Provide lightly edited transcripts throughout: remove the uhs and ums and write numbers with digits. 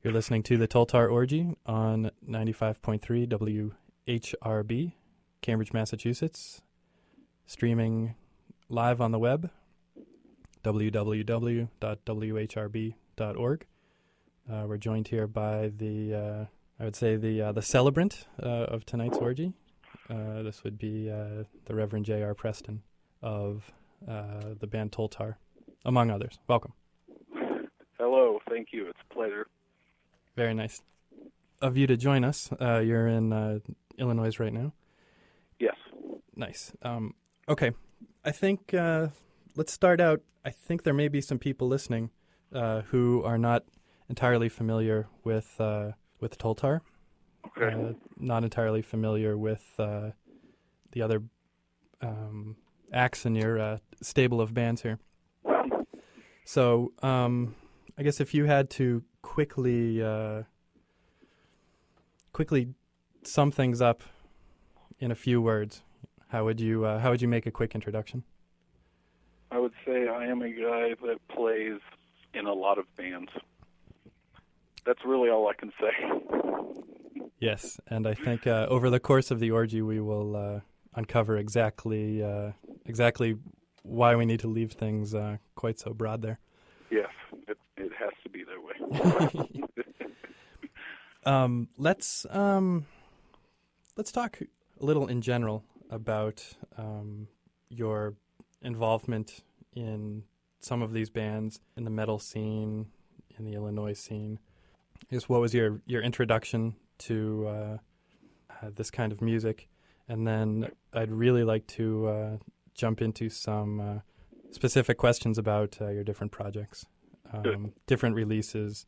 You're listening to the Tjolgtjar Orgy on 95.3 WHRB, Cambridge, Massachusetts, streaming live on the web, www.whrb.org. We're joined here by the celebrant of tonight's orgy. This would be the Reverend J.R. Preston of the band Tjolgtjar, among others. Welcome. Hello, thank you. It's a pleasure. Very nice of you to join us. You're in Illinois right now? Yes. Nice. Okay. I think let's start out. I think there may be some people listening who are not entirely familiar with Tjolgtjar. Okay. Not entirely familiar with the other acts in your stable of bands here. So I guess if you had to quickly sum things up in a few words, how would you make a quick introduction? I would say I am a guy that plays in a lot of bands. That's really all I can say. Yes, and I think over the course of the orgy we will uncover exactly why we need to leave things quite so broad there. Yes, it has to be that way. Let's talk a little in general about your involvement in some of these bands, in the metal scene, in the Illinois scene. I guess what was your introduction to this kind of music? And then I'd really like to jump into some specific questions about your different projects, different releases.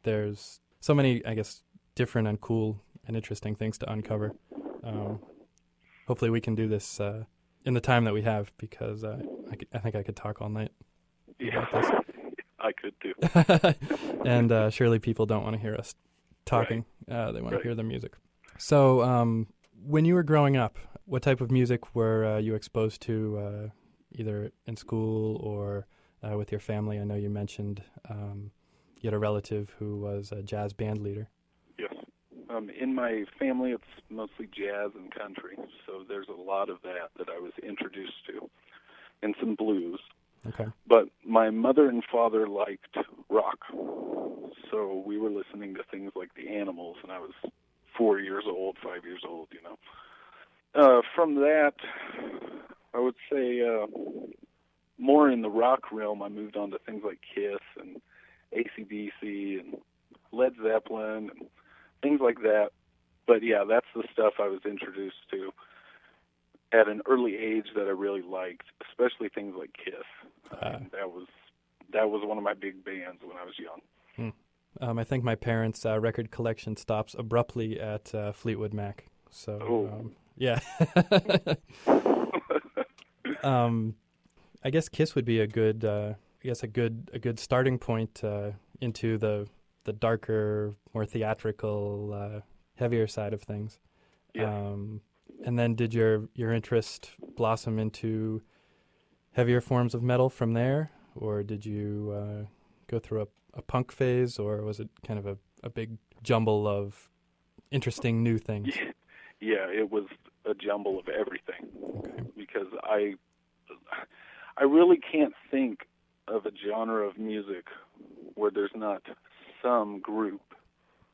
There's so many, I guess, different and cool and interesting things to uncover. Hopefully we can do this in the time that we have, because I think I could talk all night about this. I could too. And surely people don't want to hear us talking. Right. They want to hear the music. So when you were growing up, what type of music were you exposed to, either in school or with your family? I know you mentioned you had a relative who was a jazz band leader. Yes. In my family, it's mostly jazz and country, so there's a lot of that I was introduced to, and some blues. Okay. But my mother and father liked rock, so we were listening to things like the Animals, and I was 5 years old, you know. From that, I would say more in the rock realm, I moved on to things like Kiss and AC/DC and Led Zeppelin and things like that. But yeah, that's the stuff I was introduced to at an early age that I really liked, especially things like Kiss. That was one of my big bands when I was young. I think my parents' record collection stops abruptly at Fleetwood Mac. So yeah. I guess Kiss would be a good starting point into the darker, more theatrical, heavier side of things. Yeah. And then did your interest blossom into heavier forms of metal from there, or did you go through a punk phase, or was it kind of a big jumble of interesting new things? Yeah, it was a jumble of everything. Okay. Because I really can't think of a genre of music where there's not some group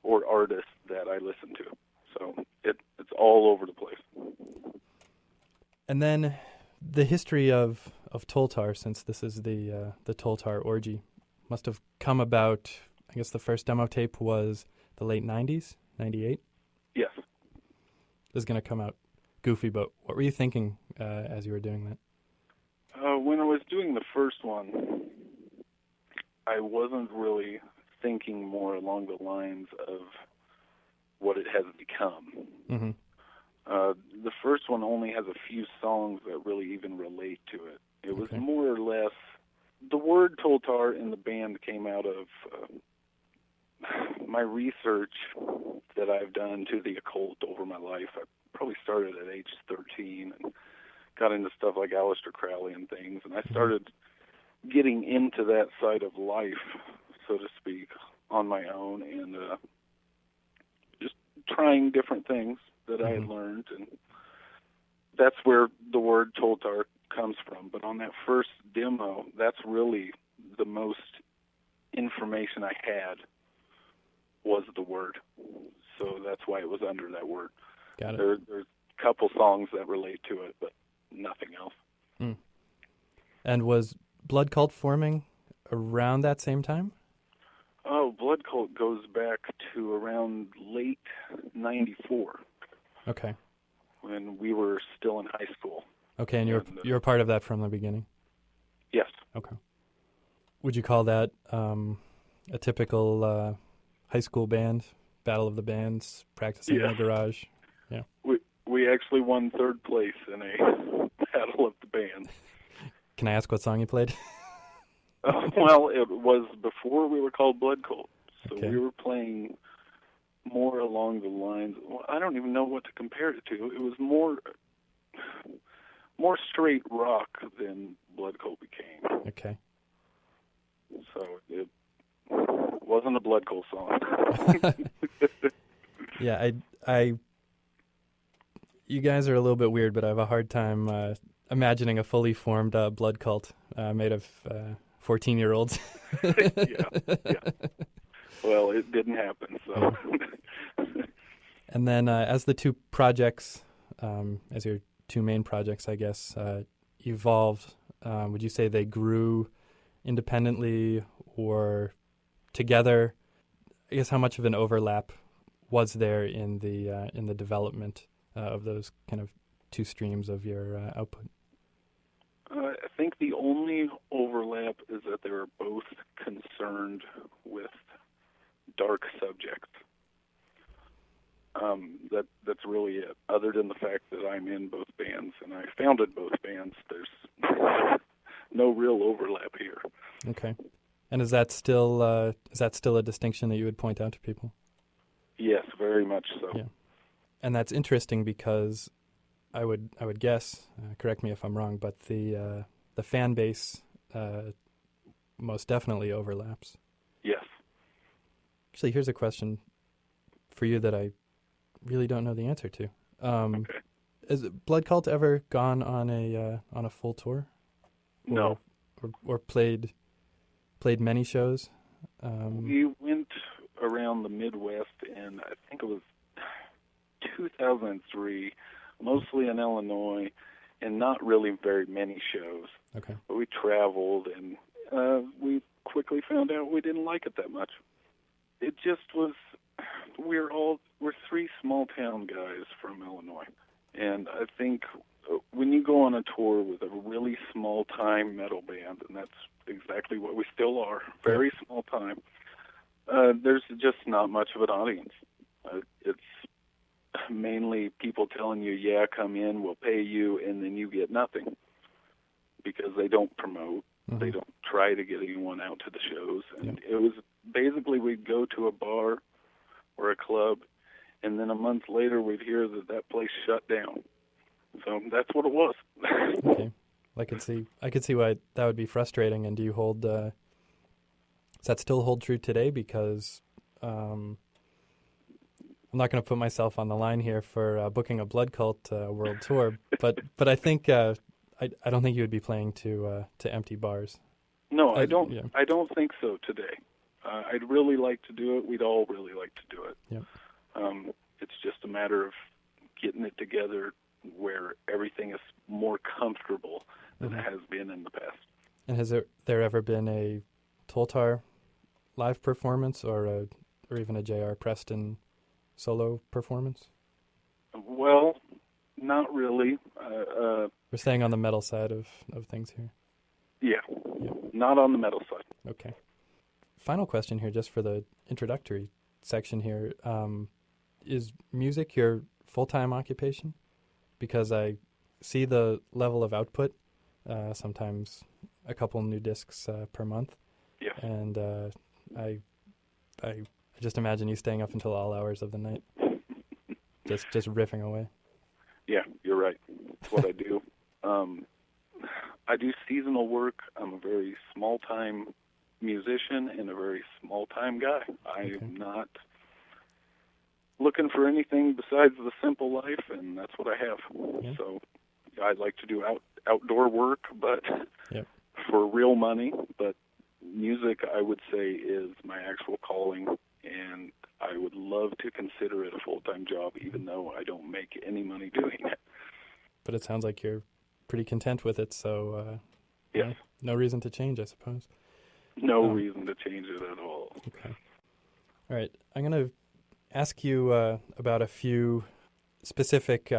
or artist that I listen to. So it's all over the place. And then the history of Tjolgtjar, since this is the Tjolgtjar Orgy, must have come about, I guess the first demo tape was the late 90s, 98? Yes. This is going to come out goofy, but what were you thinking as you were doing that? When I was doing the first one, I wasn't really thinking more along the lines of what it has become. Mm-hmm. The first one only has a few songs that really even relate to it. It was more or less, the word Tjolgtjar in the band came out of my research that I've done to the occult over my life. I probably started at age 13 and got into stuff like Aleister Crowley and things, and I started getting into that side of life, so to speak, on my own and just trying different things that I had learned, and that's where the word Tjolgtjar comes from. But on that first demo, that's really the most information I had was the word. So that's why it was under that word. Got it. There's a couple songs that relate to it, but nothing else. Mm. And was Blood Cult forming around that same time? Oh, Blood Cult goes back to around late 94. Okay. When we were still in high school. Okay, and you're part of that from the beginning? Yes. Okay. Would you call that a typical high school band, battle of the bands, practicing in the garage? Yeah. We actually won third place in a battle of the bands. Can I ask what song you played? Well, it was before we were called Blood Cult, so Okay. we were playing more along the lines. Well, I don't even know what to compare it to. It was more straight rock than Blood Cult became. Okay. So it wasn't a Blood Cult song. Yeah, I. You guys are a little bit weird, but I have a hard time imagining a fully formed Blood Cult made of 14-year-olds. Yeah. Well, it didn't happen. So. And then as the two projects, as your two main projects, I guess, evolved, would you say they grew independently or together? I guess how much of an overlap was there in the development of those kind of two streams of your output? I think the only overlap is that they were both concerned with dark subjects. That's really it. Other than the fact that I'm in both bands and I founded both bands, there's no real overlap here. Okay. And is that still a distinction that you would point out to people? Yes, very much so. Yeah. And that's interesting because I would guess, correct me if I'm wrong, but the fan base most definitely overlaps. Yes. Actually, here's a question for you that I really don't know the answer to. Okay. Has Blood Cult ever gone on a full tour? No. Or played many shows? We went around the Midwest in, I think it was 2003, mostly in Illinois, and not really very many shows. Okay. But we traveled, and we quickly found out we didn't like it that much. It just was, we're three small town guys from Illinois. And I think when you go on a tour with a really small time metal band, and that's exactly what we still are, very small time, there's just not much of an audience. It's mainly people telling you, yeah, come in, we'll pay you, and then you get nothing because they don't promote. Mm-hmm. They don't try to get anyone out to the shows. And it was basically we'd go to a bar or a club, and then a month later we'd hear that place shut down. So that's what it was. Okay. I could see why that would be frustrating. And do you hold, does that still hold true today? Because I'm not going to put myself on the line here for booking a Blood Cult world tour, but I think I don't think you would be playing to empty bars. No, I don't. Yeah. I don't think so today. I'd really like to do it. We'd all really like to do it. Yep. It's just a matter of getting it together where everything is more comfortable than it has been in the past. And has there ever been a Tjolgtjar live performance or even a J.R. Preston solo performance? Well, not really. We're staying on the metal side of things here. Yeah, not on the metal side. Okay. Final question here, just for the introductory section here. Is music your full-time occupation? Because I see the level of output, sometimes a couple new discs per month. Yeah. And I just imagine you staying up until all hours of the night, just riffing away. Yeah, you're right. That's what I do. I do seasonal work. I'm a very small-time musician and a very small-time guy. Okay. I'm not looking for anything besides the simple life, and that's what I have. Yeah. So I'd like to do outdoor work, but Yep. for real money. But music, I would say, is my actual calling, and I would love to consider it a full-time job, even though I don't make any money doing it. But it sounds like you're pretty content with it, so Yes. no reason to change, I suppose. No reason to change it at all. Okay. All right. I'm going to ask you about a few specific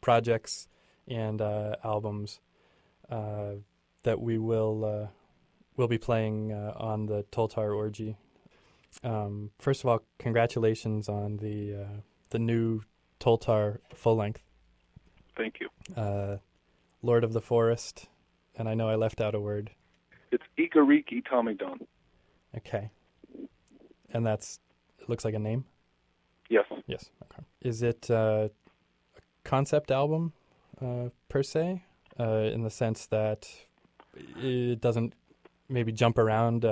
projects and albums that we'll be playing on the Tjolgtjar Orgy. First of all, congratulations on the new Tjolgtjar full length. Thank you. Lord of the Forest, and I know I left out a word. It's Ikariki Tomidon. Okay. And it looks like a name? Yes. Yes. Okay. Is it a concept album per se, in the sense that it doesn't maybe jump around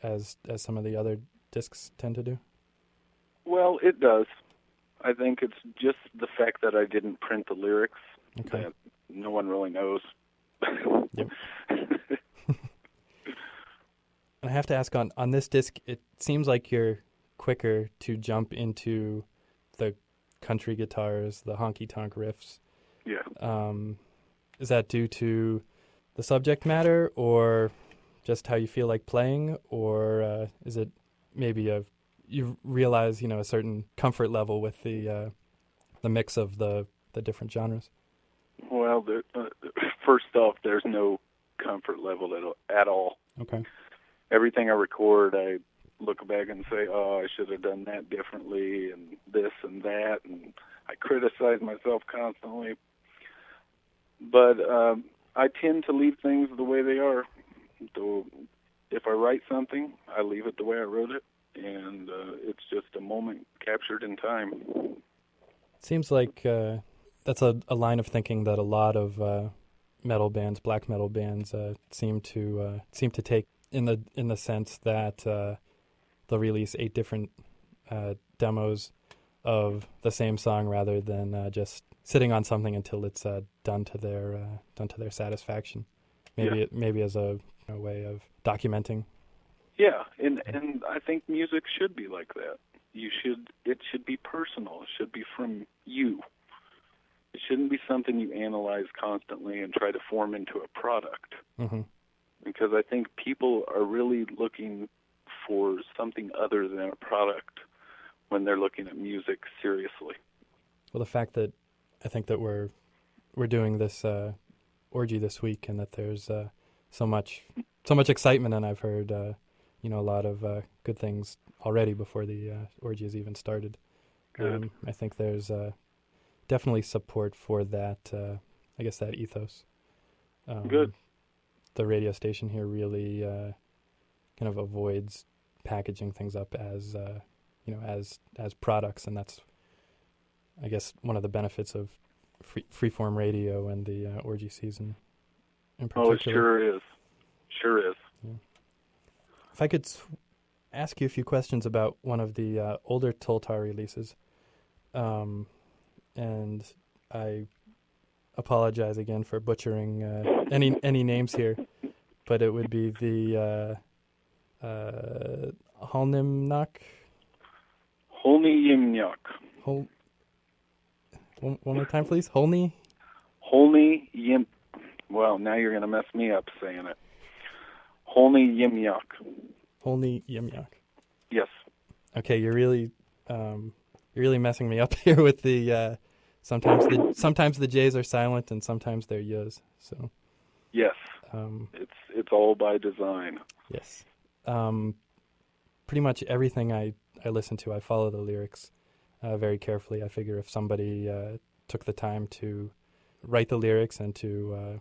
as some of the other discs tend to do? Well, it does. I think it's just the fact that I didn't print the lyrics that no one really knows. Yep. I have to ask, on this disc, it seems like you're quicker to jump into the country guitars, the honky-tonk riffs. Yeah. Is that due to the subject matter, or just how you feel like playing, or is it maybe you realize a certain comfort level with the mix of the different genres? Well, first off, there's no comfort level at all. Okay. Everything I record, I look back and say, oh, I should have done that differently, and this and that, and I criticize myself constantly. But I tend to leave things the way they are. So if I write something, I leave it the way I wrote it, and it's just a moment captured in time. It seems like that's a line of thinking that a lot of metal bands, black metal bands, seem to take, in the sense that they'll release 8 different demos of the same song rather than just sitting on something until it's done to their satisfaction. Maybe as a way of documenting. Yeah, and I think music should be like that. It should be personal. It should be from you. It shouldn't be something you analyze constantly and try to form into a product. Mm-hmm. Because I think people are really looking for something other than a product when they're looking at music seriously. Well, the fact that I think that we're doing this orgy this week, and that there's so much excitement, and I've heard a lot of good things already before the orgy has even started. Good. I think there's definitely support for that. I guess that ethos. Good. The radio station here really kind of avoids packaging things up as as products, and that's, I guess, one of the benefits of freeform radio and the orgy season in particular. Oh, it sure is. Sure is. Yeah. If I could ask you a few questions about one of the older Tjolgtjar releases, and I apologize again for butchering any names here, but it would be the Holnimnak. Holny Yimnyuk. One more time, please. Holny Yim. Well, now you're going to mess me up saying it. Holny Yimnyuk. Holny Yimyak. Yes. Okay, you're really messing me up here with the sometimes the J's are silent and sometimes they're Y's. So yes, it's all by design. Yes. Pretty much everything I listen to, I follow the lyrics very carefully. I figure if somebody took the time to write the lyrics and to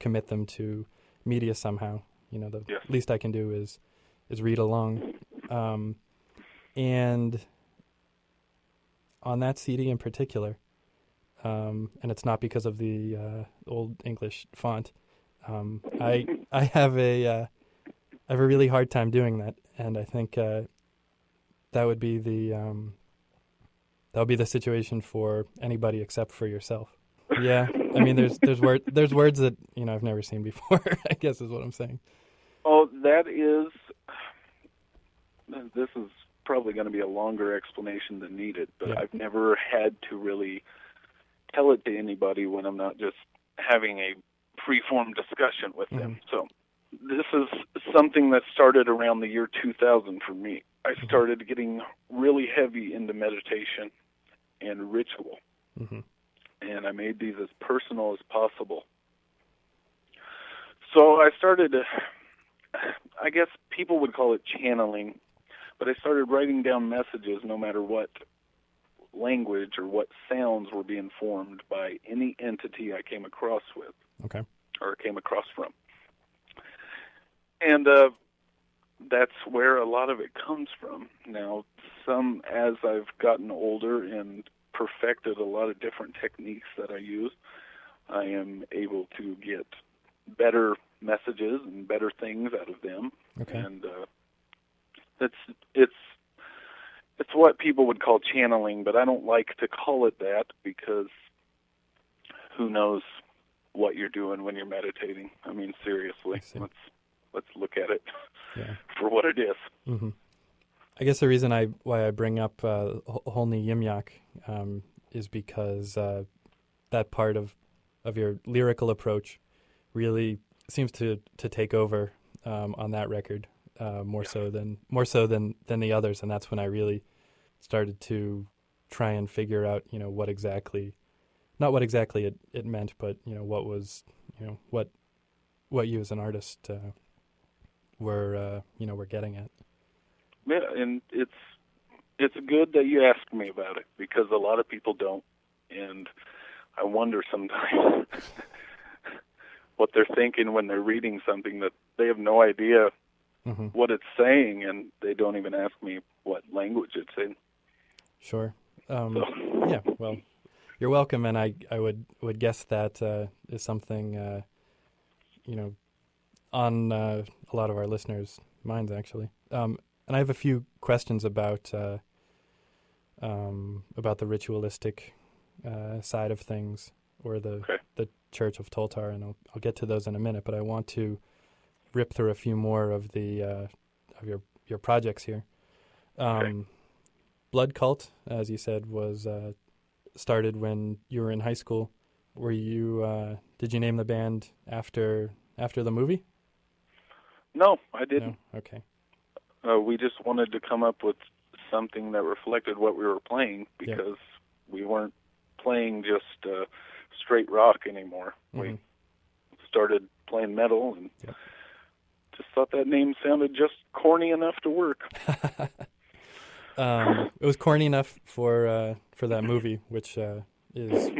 commit them to media somehow, the least I can do is read along. And on that CD in particular, and it's not because of the old English font, I have a I have a really hard time doing that, and I think that would be the situation for anybody except for yourself. Yeah, I mean, there's words that I've never seen before. I guess is what I'm saying. Oh, this is probably going to be a longer explanation than needed, but Yeah. I've never had to really tell it to anybody when I'm not just having a free-form discussion with them. So this is something that started around the year 2000 for me. I started getting really heavy into meditation and ritual, and I made these as personal as possible. So I started, I guess people would call it channeling, but I started writing down messages no matter what language or what sounds were being formed by any entity I came across with. Okay. Or came across from. And that's where a lot of it comes from. Now, as I've gotten older and perfected a lot of different techniques that I use, I am able to get better messages and better things out of them. Okay. And it's what people would call channeling, but I don't like to call it that because who knows what you're doing when you're meditating. I mean, seriously, let's look at it for what it is. Mm-hmm. I guess the reason why I bring up Holny Yimyak is because that part of your lyrical approach really seems to take over on that record more so than the others, and that's when I really started to try and figure out what exactly it meant, but what was what you as an artist were getting at. Yeah, and it's good that you asked me about it because a lot of people don't, and I wonder sometimes what they're thinking when they're reading something that they have no idea what it's saying, and they don't even ask me what language it's in. Sure. Yeah. Well, you're welcome, and I would guess that is something on a lot of our listeners' minds actually. And I have a few questions about the ritualistic side of things, or the Church of Tjolgtjar, and I'll get to those in a minute. But I want to rip through a few more of the of your projects here. Blood Cult, as you said, was started when you were in high school. Were you? Did you name the band after the movie? No, I didn't. No? Okay. We just wanted to come up with something that reflected what we were playing because we weren't playing just straight rock anymore. We started playing metal and just thought that name sounded just corny enough to work. It was corny enough for that movie, which is,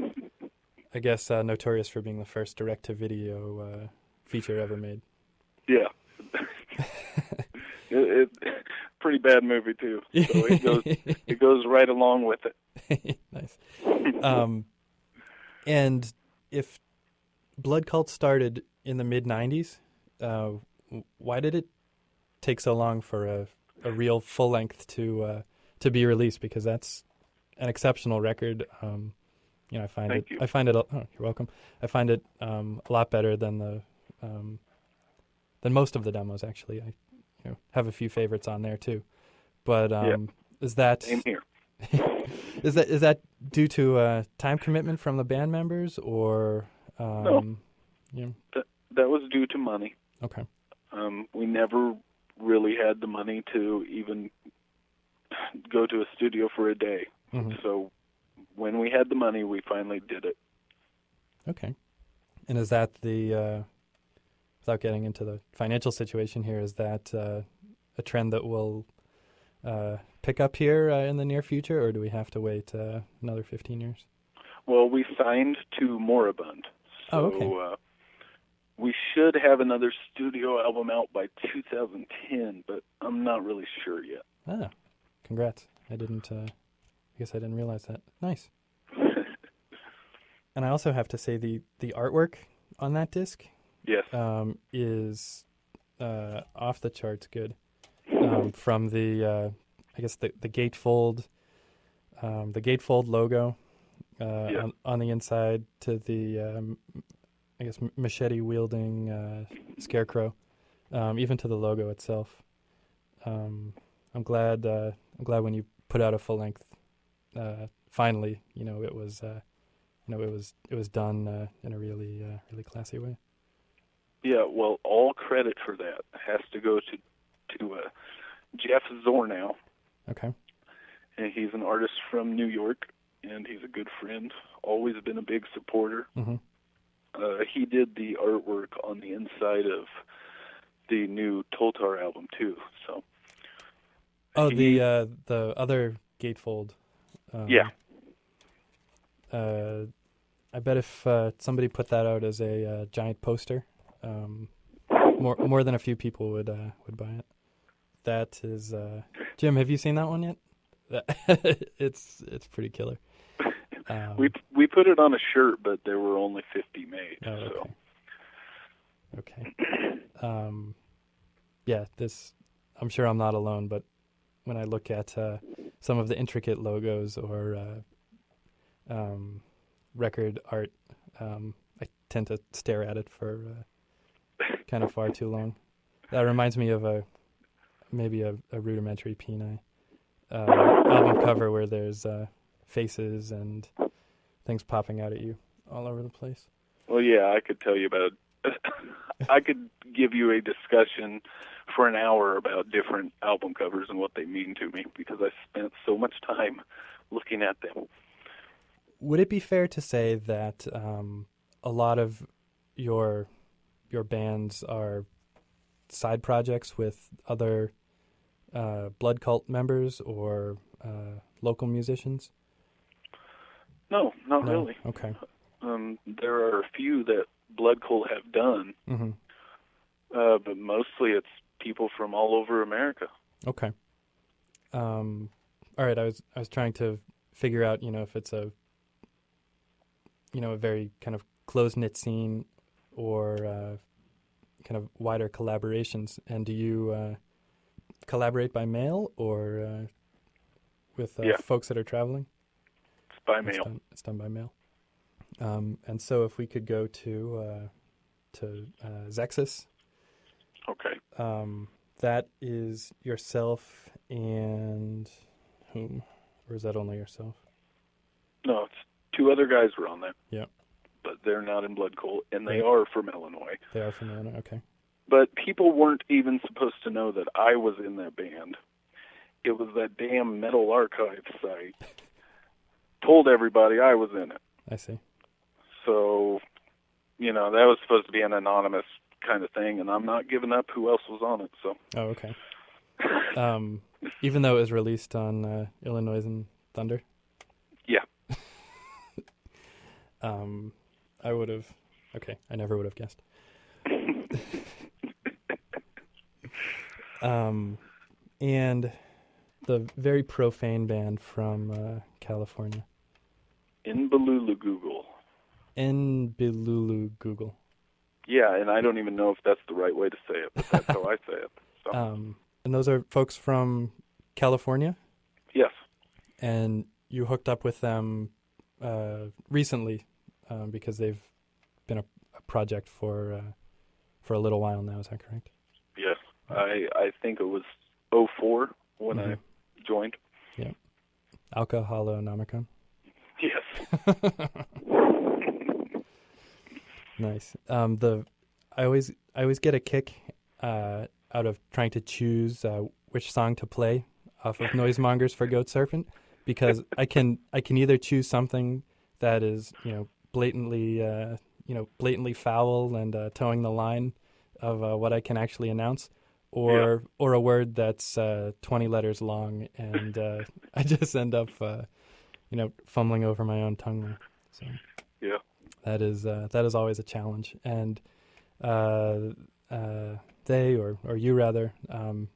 I guess, notorious for being the first direct-to-video feature ever made. Yeah. It's pretty bad movie too. So it goes right along with it. Nice. And if Blood Cult started in the mid-90s, why did it take so long for a real full length to be released? Because that's an exceptional record. I find Thank it. you. I find it. Oh, you're welcome. I find it a lot better than most of the demos. Actually, I have a few favorites on there too. But is that same here? is that due to time commitment from the band members, or no? That was due to money. Okay. We never really had the money to even go to a studio for a day. So when we had the money, we finally did it. Okay. And is that without getting into the financial situation here, is that a trend that will pick up here in the near future, or do we have to wait another 15 years? Well, we signed to Moribund. So, okay. We should have another studio album out by 2010, but I'm not really sure yet. Ah, congrats. I guess I didn't realize that. Nice. And I also have to say the artwork on that disc yes. is off the charts good. From the I guess the gatefold logo on the inside to the I guess machete wielding scarecrow, even to the logo itself. I'm glad when you put out a full length. Finally, it was done in a really classy way. Yeah, well, all credit for that has to go to Jeff Zornow. Okay. And he's an artist from New York, and he's a good friend. Always been a big supporter. Mm-hmm. He did the artwork on the inside of the new Tjolgtjar album too. So. Oh, the other gatefold. Yeah. I bet if somebody put that out as a giant poster, more than a few people would buy it. That is, Jim. Have you seen that one yet? It's pretty killer. We put it on a shirt, but there were only 50 made. Oh, okay. So. Okay. Yeah. This. I'm sure I'm not alone, but when I look at some of the intricate logos or record art, I tend to stare at it for kind of far too long. That reminds me of maybe a rudimentary Peni album cover where there's faces and things popping out at you all over the place. Well, yeah, I could tell you about I could give you a discussion for an hour about different album covers and what they mean to me because I spent so much time looking at them. Would it be fair to say that a lot of your bands are side projects with other Blood Cult members or local musicians? No, not really. Okay. There are a few that Blood Cult have done, mm-hmm. But mostly it's people from all over America. Okay. All right. I was trying to figure out, if it's a very kind of close-knit scene or kind of wider collaborations. And do you collaborate by mail or with folks that are traveling? It's by mail. It's done by mail. And so if we could go to Zexus. Okay. That is yourself and whom? Or is that only yourself? No, it's two other guys were on that. Yeah. But they're not in Blood Cult, and they are from Illinois. They are from Illinois, okay. But people weren't even supposed to know that I was in that band. It was that damn Metal Archive site told everybody I was in it. I see. So, that was supposed to be an anonymous kind of thing, and I'm not giving up who else was on it. So. Oh, okay. Even though it was released on Illinois and Thunder? Yeah. I would have... Okay, I never would have guessed. And the very profane band from California. In Balulu Google. Google. Yeah, and I don't even know if that's the right way to say it, but that's how I say it. So. And those are folks from California? Yes. And you hooked up with them recently because they've been a project for a little while now. Is that correct? Yes. I think it was 2004 when I joined. Yeah. Alcoholonomicon? Yes. Nice. I always get a kick out of trying to choose which song to play off of Noisemongers for Goat Serpent, because I can either choose something that is blatantly foul and towing the line of what I can actually announce, or a word that's 20 letters long, and I just end up fumbling over my own tongue there. So yeah. That is always a challenge, and they or you rather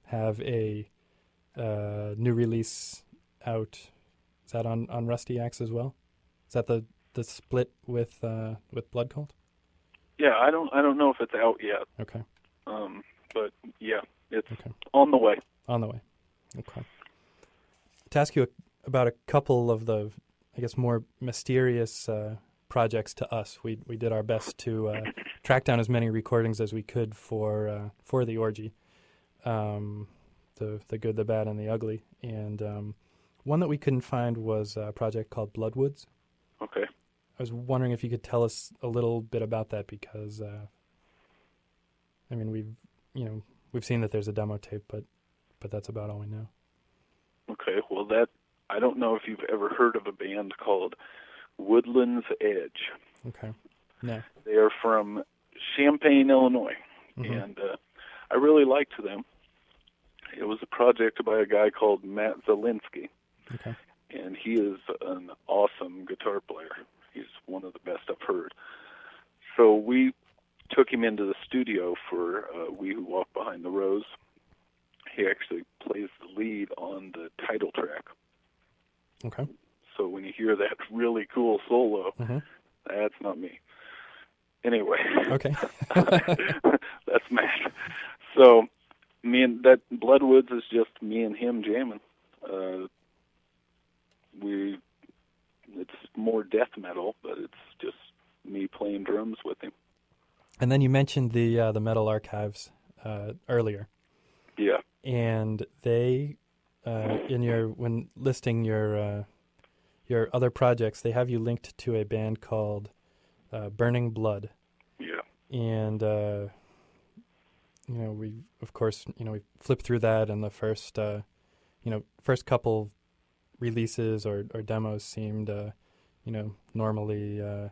have a new release out. Is that on Rusty Axe as well? Is that the split with Blood Cult? Yeah, I don't know if it's out yet. Okay. But yeah, it's Okay. on the way. On the way. Okay. To ask you about a couple of the, I guess, more mysterious projects to us, we did our best to track down as many recordings as we could for the orgy, the good, the bad, and the ugly. And one that we couldn't find was a project called Bloodwoods. Okay. I was wondering if you could tell us a little bit about that, because I mean, we've seen that there's a demo tape, but that's about all we know. Okay, well, I don't know if you've ever heard of a band called Woodland's Edge. Okay. No. They are from Champaign, Illinois, and I really liked them. It was a project by a guy called Matt Zielinski, Okay. and he is an awesome guitar player. He's one of the best I've heard. So we took him into the studio for We Who Walk Behind the Rose. He actually plays the lead on the title track. Okay. So when you hear that really cool solo, that's not me. Anyway. Okay. That's Matt. So that Bloodwoods is just me and him jamming. It's more death metal, but it's just me playing drums with him. And then you mentioned the Metal Archives earlier. Yeah. And they, when listing your other projects, they have you linked to a band called Burning Blood. Yeah. And we of course we flipped through that, and the first couple releases or demos seemed normally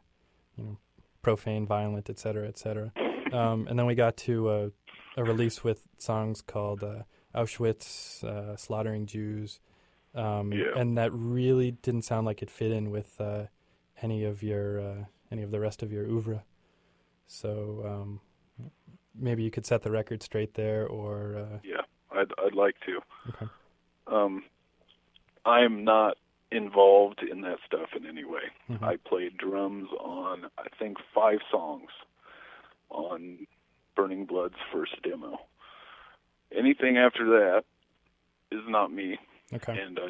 profane, violent, etc., etc. And then we got to a release with songs called Auschwitz, Slaughtering Jews, and that really didn't sound like it fit in with any of the rest of your oeuvre. So maybe you could set the record straight there, or yeah, I'd like to. Okay. I'm not involved in that stuff in any way. Mm-hmm. I played drums on, I think, 5 songs on Burning Blood's first demo. Anything after that is not me. Okay. And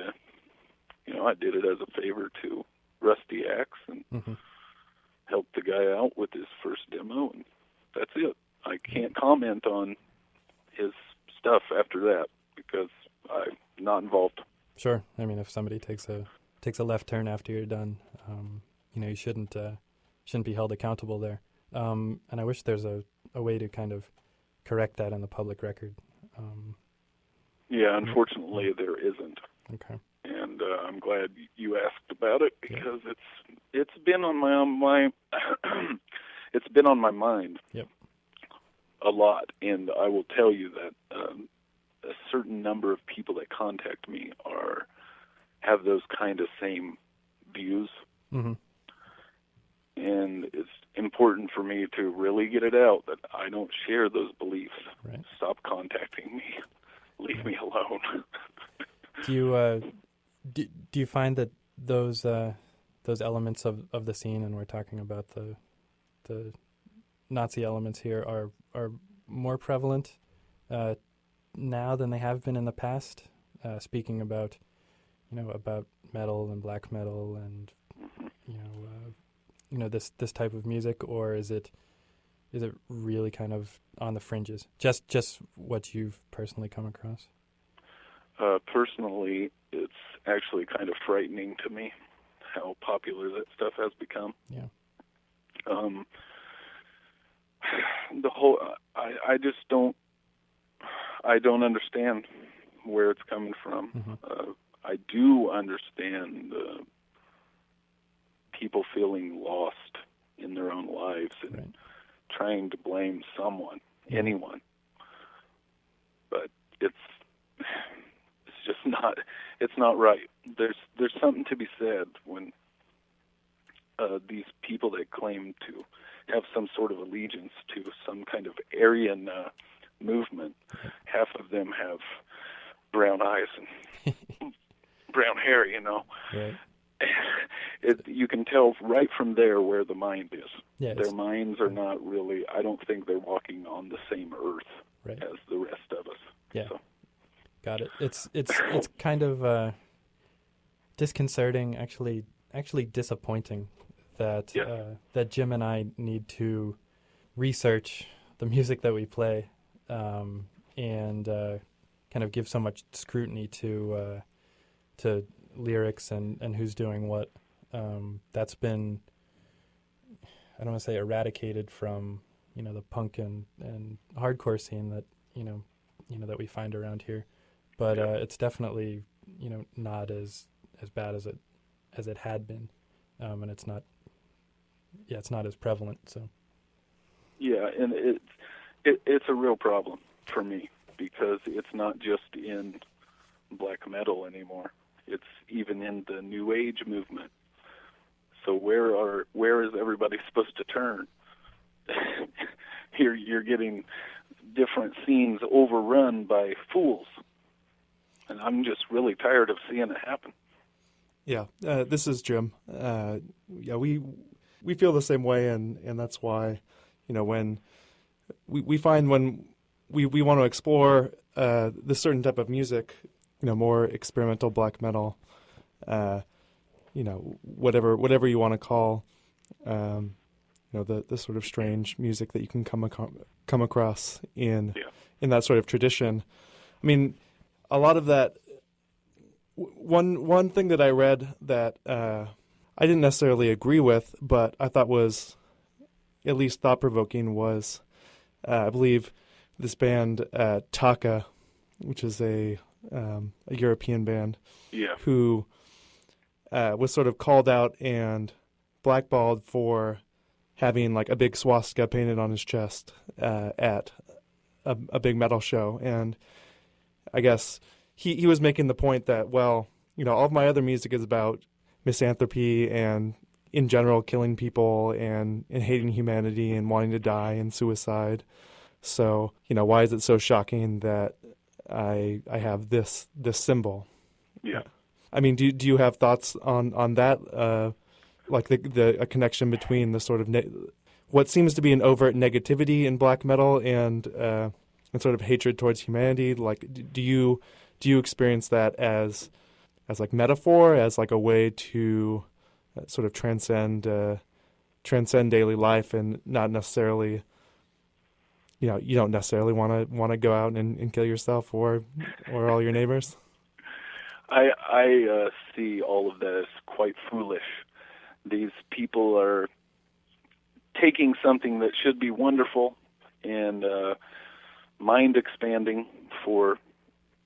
I did it as a favor to Rusty Axe and helped the guy out with his first demo, and that's it. I can't comment on his stuff after that because I'm not involved. Sure. I mean, if somebody takes a left turn after you're done, you shouldn't be held accountable there. And I wish there's a way to kind of correct that in the public record. Yeah, unfortunately there isn't. Okay. And I'm glad you asked about it because it's been on my it's been on my mind. Yep. A lot, and I will tell you that a certain number of people that contact me have those kind of same views, and it's important for me to really get it out that I don't share those beliefs. Right. Stop contacting me. Leave me alone. Do you find that those elements of the scene, and we're talking about the Nazi elements here, are more prevalent now than they have been in the past? Speaking about about metal and black metal and this type of music, or is it really kind of on the fringes? Just what you've personally come across? Personally, it's actually kind of frightening to me how popular that stuff has become. Yeah. The whole, I just don't understand where it's coming from. I do understand people feeling lost in their own lives and trying to blame someone, anyone. But it's just not. It's not right. There's something to be said when these people that claim to have some sort of allegiance to some kind of Aryan movement, half of them have brown eyes and brown hair, Right. You can tell right from there where the mind is. Yeah, their minds are not really, I don't think they're walking on the same earth. Right. as the rest of us. Yeah. So. Got it. It's kind of disconcerting, actually disappointing that that Jim and I need to research the music that we play, and kind of give so much scrutiny to lyrics and who's doing what. That's been, I don't want to say eradicated from the punk and hardcore scene that that we find around here, but it's definitely not as bad as it had been, and it's not as prevalent. So yeah, and it's a real problem for me because it's not just in black metal anymore. It's even in the New Age movement. So where is everybody supposed to turn? You're getting different scenes overrun by fools, and I'm just really tired of seeing it happen. Yeah, this is Jim. We feel the same way, and that's why, when we find when we want to explore this certain type of music, more experimental black metal, whatever you want to call, the sort of strange music that you can come across in that sort of tradition. I mean, a lot of that. One thing that I read that I didn't necessarily agree with, but I thought was at least thought-provoking was, I believe, this band Taka, which is a European band, who was sort of called out and blackballed for having like a big swastika painted on his chest at a big metal show. And I guess he was making the point that, well, all of my other music is about misanthropy and in general killing people and hating humanity and wanting to die and suicide. So, why is it so shocking that I have this symbol? Yeah. I mean, do you have thoughts on that? Like a connection between the sort of what seems to be an overt negativity in black metal and sort of hatred towards humanity. Like, do you experience that as like metaphor, as like a way to sort of transcend daily life and not necessarily, you don't necessarily want to go out and kill yourself or all your neighbors? I see all of that as quite foolish. These people are taking something that should be wonderful and mind expanding for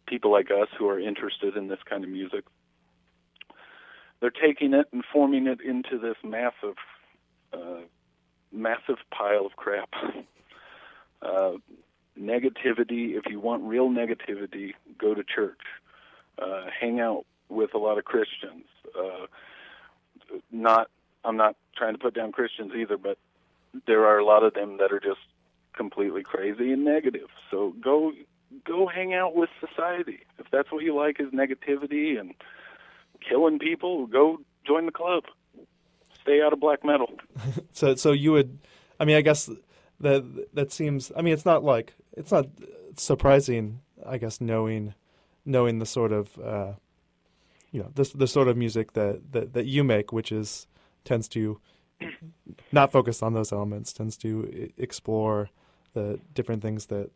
people like us who are interested in this kind of music. They're taking it and forming it into this massive pile of crap. Negativity, if you want real negativity, go to church. Hang out with a lot of Christians. I'm not trying to put down Christians either, but there are a lot of them that are just completely crazy and negative. So go hang out with society. If that's what you like is negativity and killing people, go join the club. Stay out of black metal. So you would, I mean, I guess that seems, I mean, it's not surprising, I guess, knowing the sort of, the sort of music that you make, which tends to not focus on those elements, tends to explore the different things that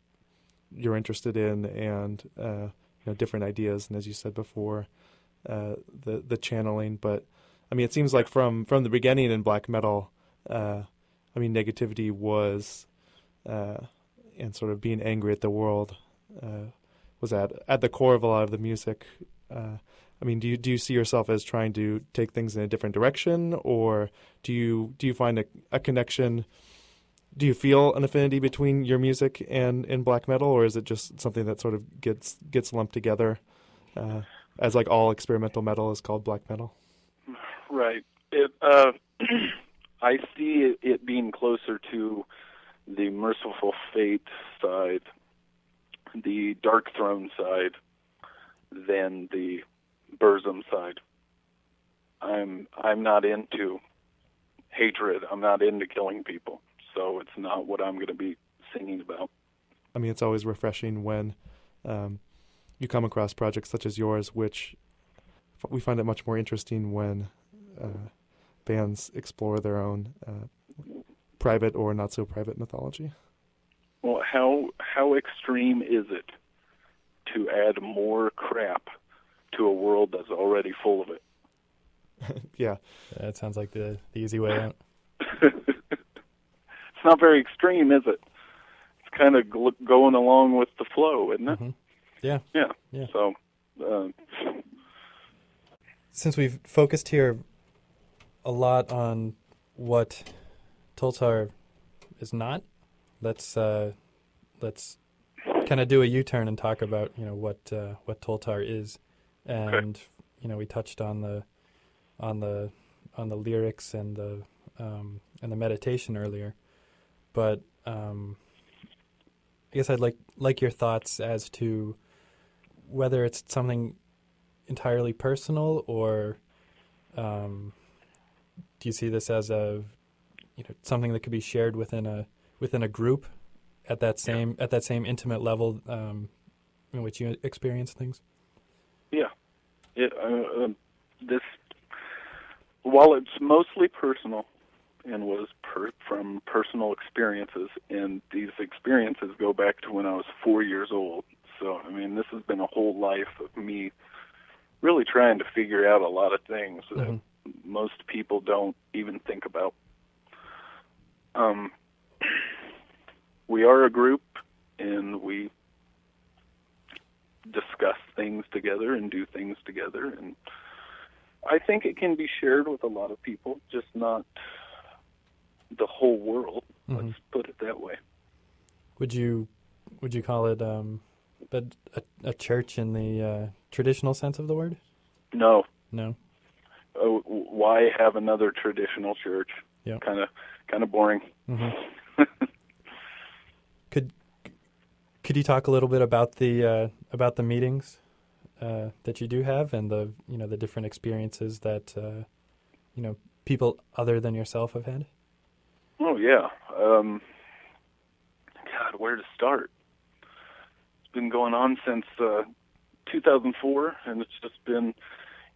you're interested in and different ideas, and as you said before, the channeling. But I mean, it seems like from the beginning in black metal, I mean, negativity was and sort of being angry at the world was at the core of a lot of the music. I mean, do you see yourself as trying to take things in a different direction, or do you find a connection? Do you feel an affinity between your music and black metal, or is it just something that sort of gets lumped together, as like all experimental metal is called black metal? Right. I see it being closer to the Merciful Fate side, the Dark Throne side, than the Burzum side. I'm not into hatred. I'm not into killing people. So it's not what I'm going to be singing about. I mean, it's always refreshing when you come across projects such as yours, which we find it much more interesting when bands explore their own private or not so private mythology. Well, how extreme is it to add more crap to a world that's already full of it? Yeah. That sounds like the easy way out. It's not very extreme, is it? It's kind of going along with the flow, isn't it? Mm-hmm. Yeah. Yeah. So, since we've focused here a lot on what Tjolgtjar is not, let's kind of do a U-turn and talk about what Tjolgtjar is, and okay. We touched on the lyrics and the meditation earlier, but I guess I'd like your thoughts as to whether it's something entirely personal, or do you see this as something that could be shared within a group at that same intimate level in which you experience things? Yeah. While it's mostly personal and was from personal experiences, and these experiences go back to when I was 4 years old. So, I mean, this has been a whole life of me really trying to figure out a lot of things that most people don't even think about. We are a group, and we discuss things together and do things together, and I think it can be shared with a lot of people, just not the whole world. Mm-hmm. Let's put it that way. Would you call it a church in the traditional sense of the word? No. Why have another traditional church? Yeah. Kind of boring. Mm-hmm. Could you talk a little bit about the meetings that you do have, and the different experiences that people other than yourself have had? Oh yeah. God, where to start? It's been going on since 2004, and it's just been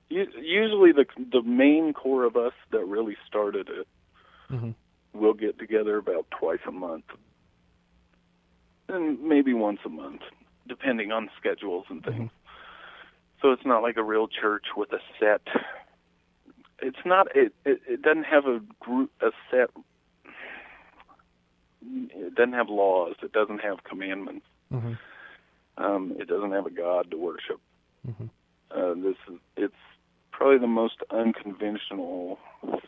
usually the main core of us that really started it. Mm-hmm. We'll get together about twice a month, and maybe once a month, depending on schedules and things. Mm-hmm. So it's not like a real church with a set. It's not. It doesn't have a set. It doesn't have laws. It doesn't have commandments. Mm-hmm. It doesn't have a God to worship. Mm-hmm. It's probably the most unconventional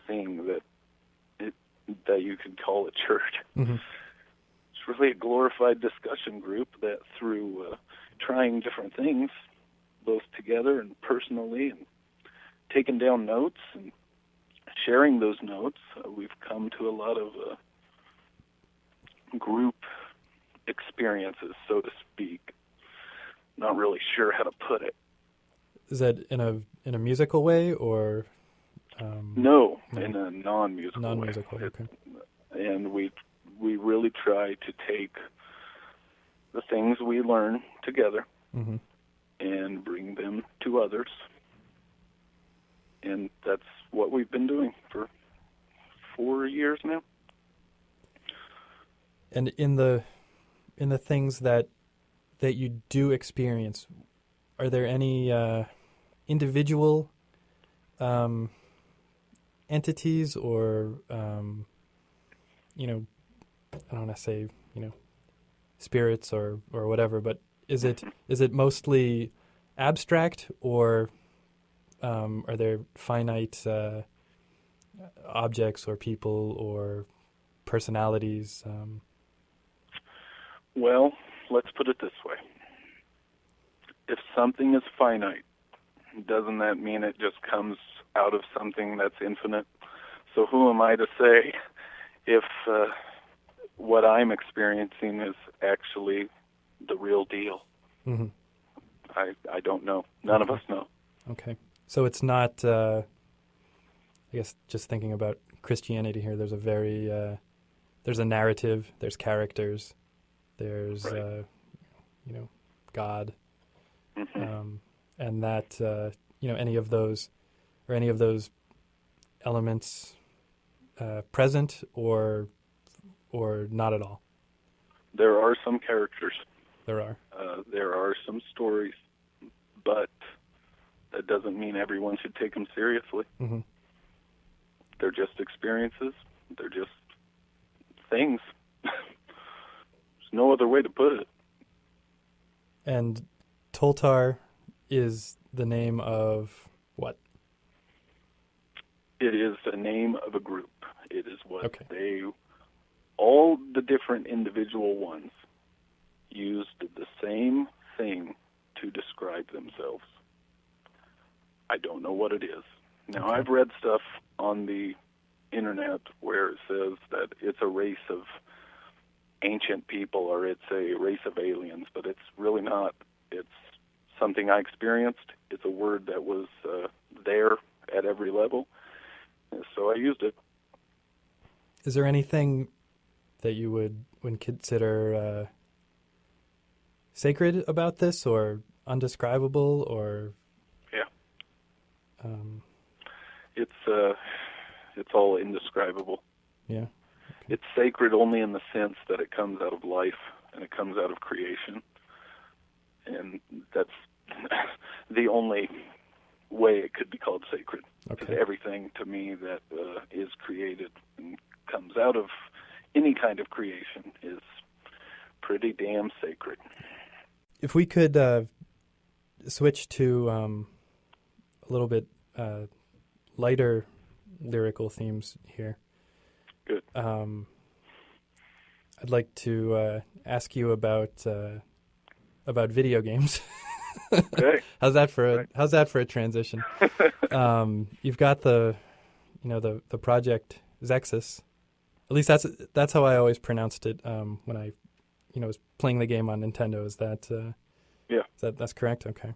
thing that you could call a church. Mm-hmm. It's really a glorified discussion group that through trying different things, both together and personally, and taking down notes and sharing those notes, we've come to a lot of group experiences, so to speak. Not really sure how to put it. Is that in a musical way, or no, in a non-musical way? Okay. And we really try to take the things we learn together mm-hmm. and bring them to others. And that's what we've been doing for 4 years now. And in the things that you do experience, are there any individual entities, or I don't want to say spirits or whatever, but is it mostly abstract, or are there finite objects or people or personalities? Well, let's put it this way. If something is finite, doesn't that mean it just comes out of something that's infinite? So who am I to say if what I'm experiencing is actually the real deal? Mm-hmm. I don't know. None of us know. Okay. So it's not, I guess, just thinking about Christianity here, there's a narrative, there's characters, There's, Right. God, Mm-hmm. and that any of those elements present or not at all. There are some characters. There are. There are some stories, but that doesn't mean everyone should take them seriously. Mm-hmm. They're just experiences. They're just things. There's no other way to put it. And Tjolgtjar is the name of what? It is the name of a group. It is what Okay. all the different individual ones used the same thing to describe themselves. I don't know what it is. Now, Okay. I've read stuff on the internet where it says that it's a race of ancient people or it's a race of aliens, but it's really not. It's something I experienced. It's a word that was there at every level, and so I used it. Is there anything that you would consider sacred about this, or undescribable, or? Yeah. It's all indescribable. Yeah. It's sacred only in the sense that it comes out of life and it comes out of creation. And that's the only way it could be called sacred. Okay. Because everything to me that is created and comes out of any kind of creation is pretty damn sacred. If we could switch to a little bit lighter lyrical themes here. Good. I'd like to ask you about video games. Okay. How's that for a transition? You've got the project Zexus. At least that's how I always pronounced it when I was playing the game on Nintendo. Is that Yeah. That's correct? Okay.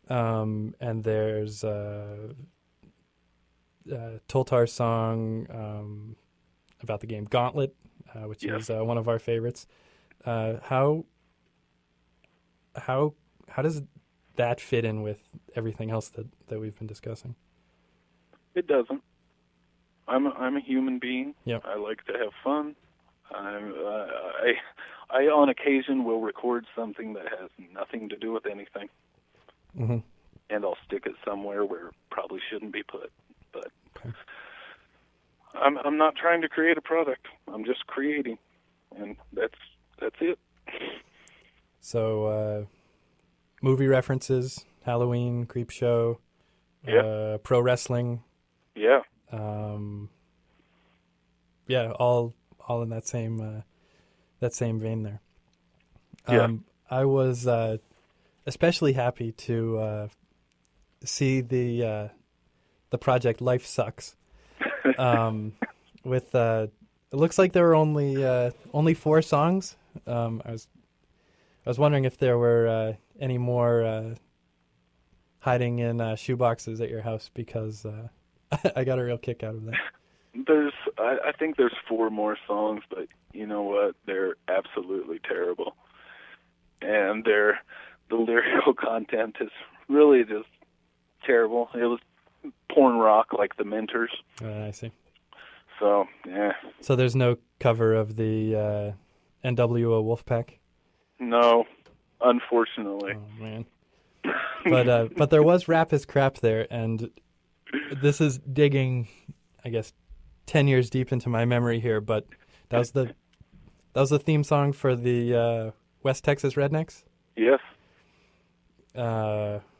And there's Tjolgtjar's song about the game Gauntlet, which Yes. is one of our favorites. How does that fit in with everything else that we've been discussing? It doesn't. I'm a human being. Yep. I like to have fun. I on occasion will record something that has nothing to do with anything, Mm-hmm. and I'll stick it somewhere where it probably shouldn't be put. But Okay. I'm not trying to create a product. I'm just creating, and that's it. So, movie references, Halloween, Creepshow, Yeah. pro wrestling, Yeah. yeah, all in that same vein there. Yeah. I was especially happy to see the project Life Sucks. With it looks like there were only 4 songs. I was wondering if there were any more hiding in shoeboxes at your house, because I got a real kick out of that. I think there's 4 more songs, but you know what? They're absolutely terrible, and the lyrical content is really just terrible. It was porn rock like the Mentors. I see. So yeah. So there's no cover of the NWO Wolfpack? No, unfortunately. Oh man. But there was Rap is Crap there, and this is digging, I guess, 10 years deep into my memory here, but that was the theme song for the West Texas Rednecks? Yes.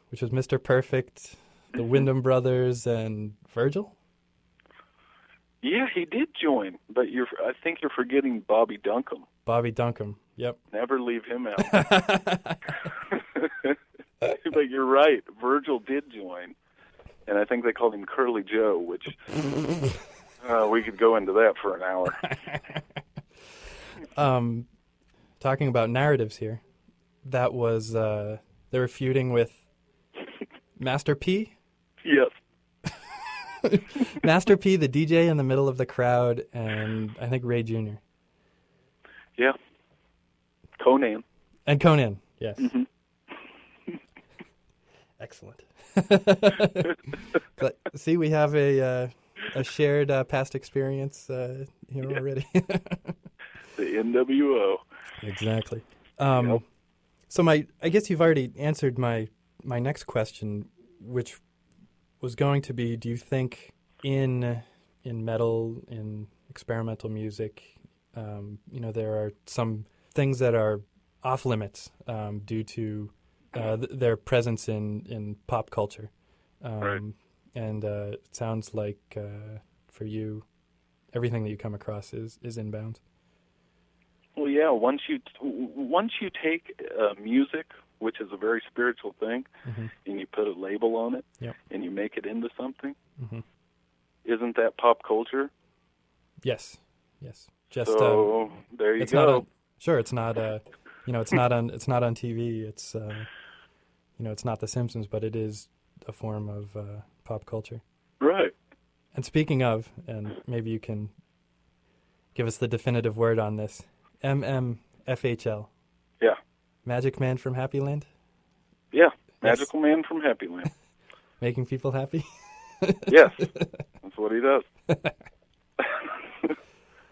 Which was Mr. Perfect, the Wyndham Brothers, and Virgil? Yeah, he did join, but I think you're forgetting Bobby Duncombe. Bobby Duncombe, yep. Never leave him out. But you're right. Virgil did join, and I think they called him Curly Joe, which we could go into that for an hour. Talking about narratives here, that was they were feuding with Master P. Yes. Master P, the DJ in the middle of the crowd, and I think Ray Jr. Yeah. Conan. And Conan, yes. Hmm. Excellent. But see, we have a shared past experience here already. The NWO. Exactly. Yep. So I guess you've already answered my next question, which was going to be: do you think in metal, in experimental music, there are some things that are off limits due to their presence in pop culture? Right. And it sounds like for you, everything that you come across is inbound. Well, yeah. Once you take music, which is a very spiritual thing, Mm-hmm. and you put a label on it, Yep. and you make it into something, Mm-hmm. isn't that pop culture? Yes. Just So there you it's go. not sure. It's not it's not on TV. It's it's not The Simpsons, but it is a form of pop culture. Right. And speaking of, and maybe you can give us the definitive word on this, MMFHL. Yeah. Magic Man from Happy Land? Yeah. Magical Man from Happy Land. Making people happy? Yes. That's what he does.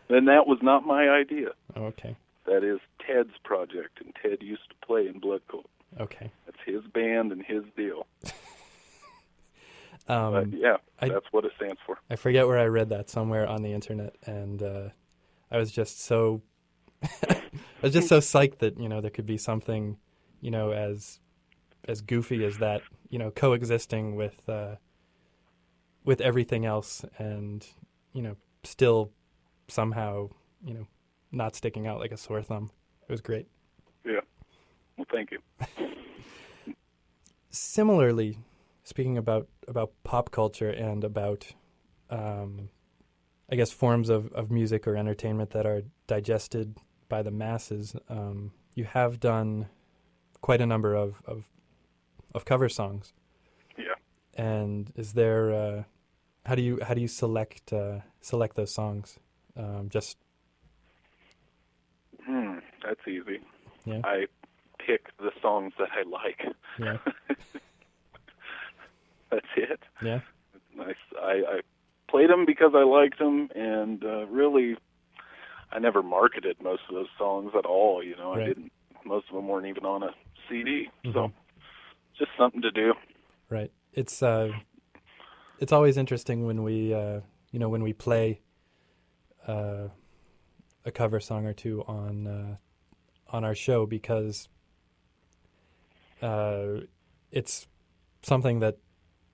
And that was not my idea. Okay. That is Ted's project, and Ted used to play in Bloodcoat. Okay. That's his band and his deal. But yeah, that's what it stands for. I forget where I read that, somewhere on the internet, and I was just so psyched that there could be something as goofy as that coexisting with everything else, and still somehow not sticking out like a sore thumb. It was great. Yeah. Well, thank you. Similarly, speaking about pop culture and about I guess forms of music or entertainment that are digested by the masses, you have done quite a number of cover songs. Yeah. And is there how do you select those songs? Just that's easy. Yeah. I pick the songs that I like. Yeah. That's it. Yeah. I played them because I liked them, and really, I never marketed most of those songs at all. Right. I didn't. Most of them weren't even on a CD, Mm-hmm. so just something to do. Right. It's always interesting when we when we play a cover song or two on our show, because it's something that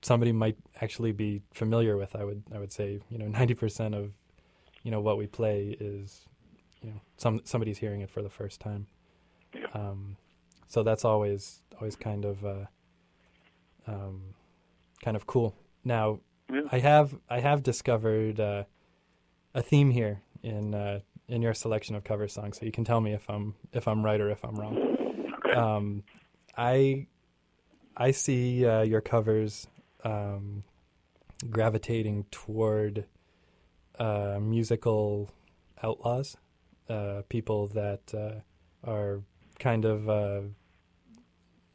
somebody might actually be familiar with. I would say 90% of what we play is somebody's hearing it for the first time. Yeah. So that's always kind of cool. Now, Yeah. I have discovered a theme here in your selection of cover songs. So you can tell me if I'm right or if I'm wrong. Okay. I see your covers gravitating toward musical outlaws, people that are kind of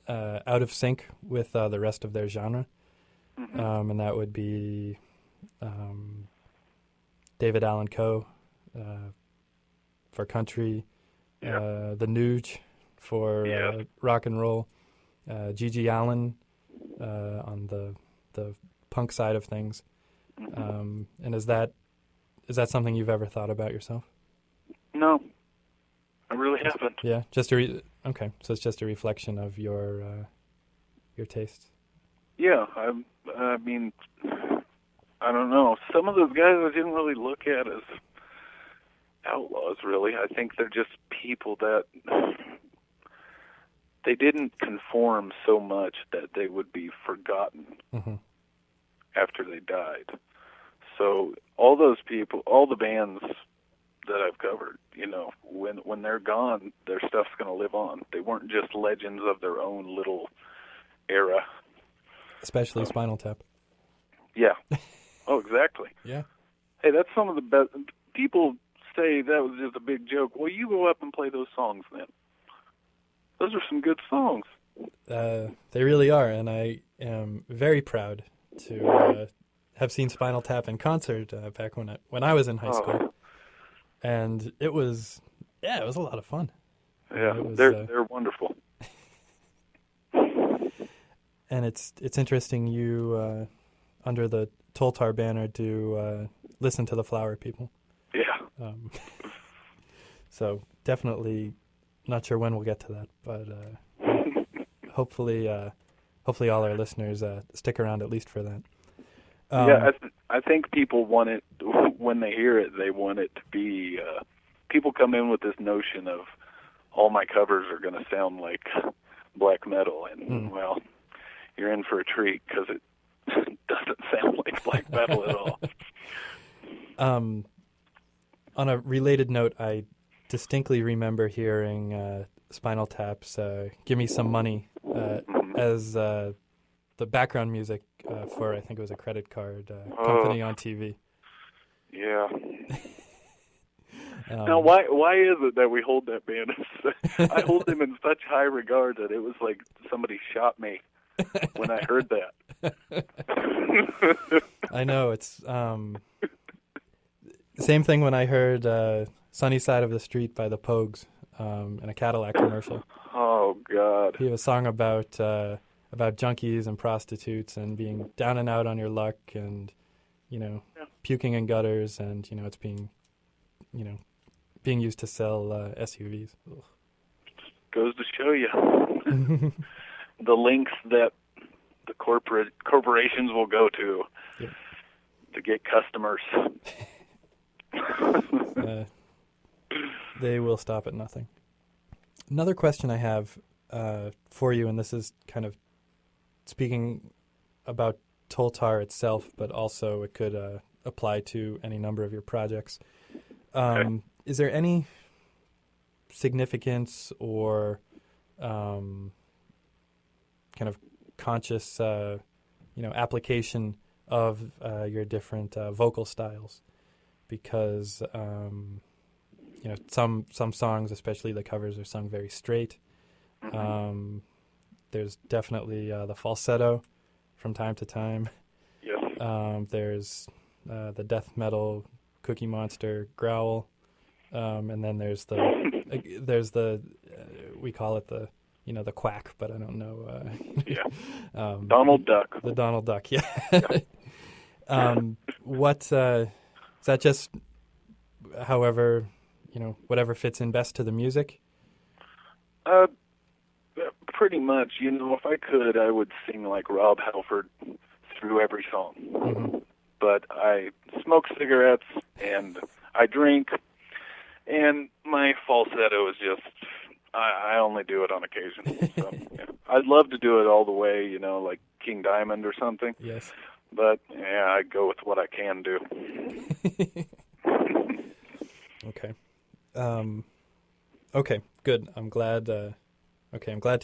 out of sync with the rest of their genre. Mm-hmm. And that would be David Allan Coe for country, Yeah. the Nuge for Yeah. rock and roll, Gigi Allen on the punk side of things. Mm-hmm. And is that something you've ever thought about yourself? No, I really haven't. Yeah, okay. So it's just a reflection of your tastes. Yeah, I mean, I don't know. Some of those guys I didn't really look at as outlaws, really. I think they're just people that they didn't conform so much that they would be forgotten Mm-hmm. after they died. So all those people, all the bands that I've covered, when they're gone, their stuff's going to live on. They weren't just legends of their own little era. Especially Spinal Tap. Yeah. Oh, exactly. Yeah. Hey, that's some of the best. People say that was just a big joke. Well, you go up and play those songs then. Those are some good songs. They really are, and I am very proud to have seen Spinal Tap in concert back when I was in high school, and it was a lot of fun. Yeah, It was, they're wonderful. And it's interesting you under the Tjolgtjar banner do listen to the Flower People. Yeah. So definitely not sure when we'll get to that, but hopefully all our listeners stick around at least for that. Yeah, I think people want it, when they hear it, they want it to be, people come in with this notion of all my covers are going to sound like black metal, and, well, you're in for a treat because it doesn't sound like black metal at all. On a related note, I distinctly remember hearing Spinal Tap's "Give Me Some Money" as the background music for, I think it was a credit card company on TV. Yeah. Now, why is it that we hold that band? I hold them in such high regard that it was like somebody shot me when I heard that. I know, it's same thing when I heard "Sunny Side of the Street" by the Pogues in a Cadillac commercial. Oh God! He have a song about junkies and prostitutes and being down and out on your luck, and puking in gutters, and it's being used to sell SUVs. Ugh. Goes to show you the lengths that the corporations will go to to get customers. They will stop at nothing. Another question I have for you, and this is kind of speaking about Tjolgtjar itself, but also it could apply to any number of your projects. Okay. Is there any significance or kind of conscious, application of your different vocal styles? Because some songs, especially the covers, are sung very straight. There's definitely the falsetto from time to time. Yes. There's the death metal Cookie Monster growl, and then there's the we call it the the quack, but I don't know. Yeah. Donald Duck. The Donald Duck. Yeah. What is that? Just however whatever fits in best to the music. Pretty much. If I could, I would sing like Rob Halford through every song. Mm-hmm. But I smoke cigarettes and I drink, and my falsetto is just, I only do it on occasion. So, yeah. I'd love to do it all the way, like King Diamond or something. Yes. But, yeah, I go with what I can do. Okay. Okay, good. I'm glad to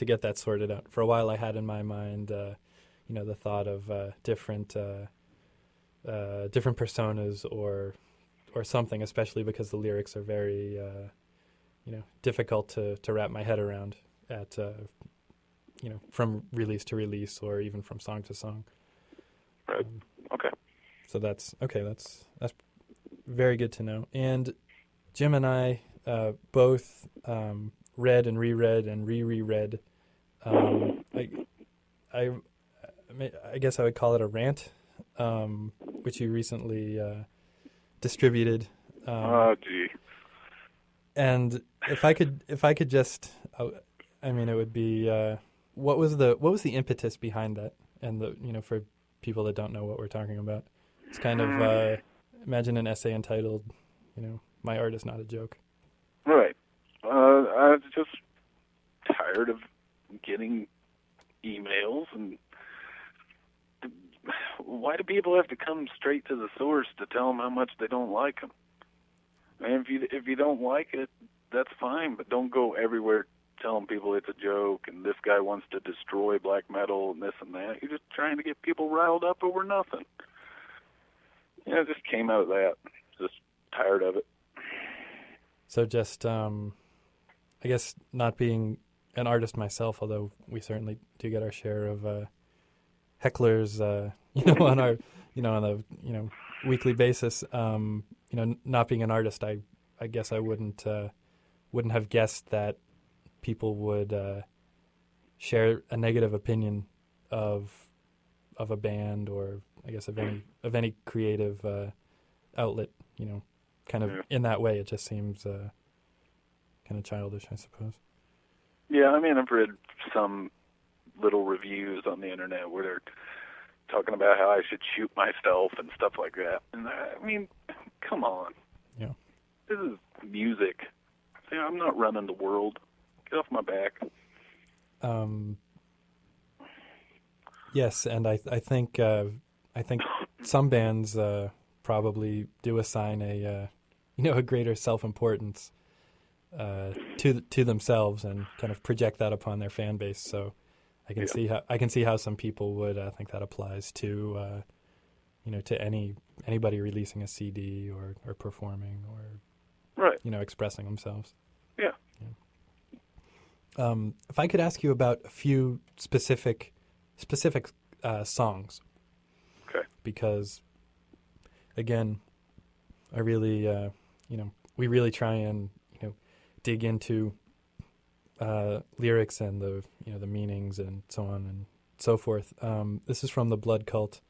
get that sorted out. For a while I had in my mind, the thought of different personas or something, especially because the lyrics are very, difficult to wrap my head around at, from release to release or even from song to song. Right. Okay. So that's very good to know. And Jim and I both read and reread and reread. I guess I would call it a rant, which you recently distributed. Oh, gee. And if I could just, it would be what was the impetus behind that? And for people that don't know what we're talking about, it's kind of imagine an essay entitled, "My Art Is Not a Joke." Right. I was just tired of getting emails, and why do people have to come straight to the source to tell them how much they don't like them? And if you don't like it, that's fine, but don't go everywhere telling people it's a joke and this guy wants to destroy black metal and this and that. You're just trying to get people riled up over nothing. It just came out of that. Just tired of it. So just, I guess, not being an artist myself, although we certainly do get our share of hecklers, on our, on a weekly basis. Not being an artist, I guess I wouldn't have guessed that people would share a negative opinion of a band, or I guess of any creative outlet. Kind of in that way. It just seems kind of childish, I suppose. Yeah, I mean, I've read some little reviews on the internet where they're talking about how I should shoot myself and stuff like that. And I mean, come on. Yeah. This is music. I'm not running the world. Get off my back. Yes, and I think some bands probably do assign a greater self-importance to themselves and kind of project that upon their fan base. So I can see how some people would think that applies to to anybody releasing a CD or performing or expressing themselves. Yeah. If I could ask you about a few specific songs. Okay. Because again, I really we really try and dig into lyrics and the the meanings and so on and so forth. This is from the Blood Cult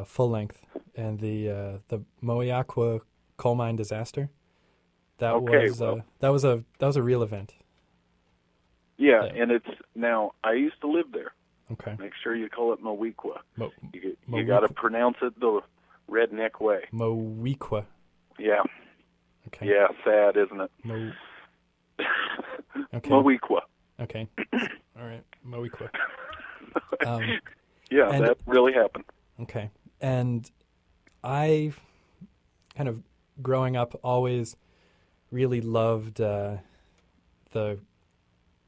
full length, and the Moiaqua coal mine disaster. That was a real event. Yeah, and it's now. I used to live there. Okay. Make sure you call it Moiaqua. You Moiaqua. got to pronounce it the redneck way. Moiaqua. Yeah. Okay. Yeah, sad, isn't it? Okay. Moiaqua. Okay. All right. Moiaqua. Yeah, that really happened. Okay. And I kind of growing up always really loved the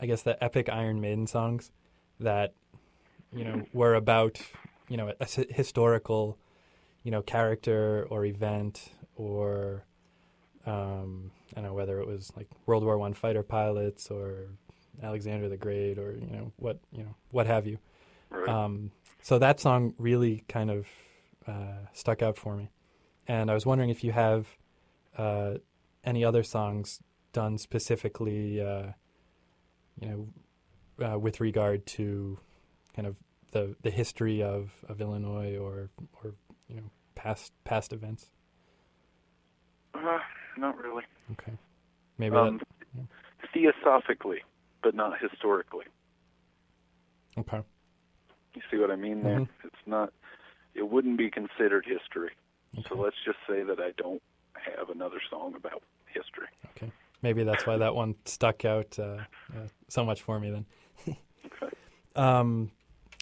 epic Iron Maiden songs that were about a historical character or event, or I don't know whether it was like World War I fighter pilots or Alexander the Great or what have you. Right. So that song really kind of stuck out for me, and I was wondering if you have any other songs done specifically with regard to kind of the history of Illinois or past events. Not really. Okay. Maybe theosophically, but not historically. Okay. You see what I mean there? Mm-hmm. It's not. It wouldn't be considered history. Okay. So let's just say that I don't have another song about history. Okay. Maybe that's why that one stuck out so much for me then. Okay.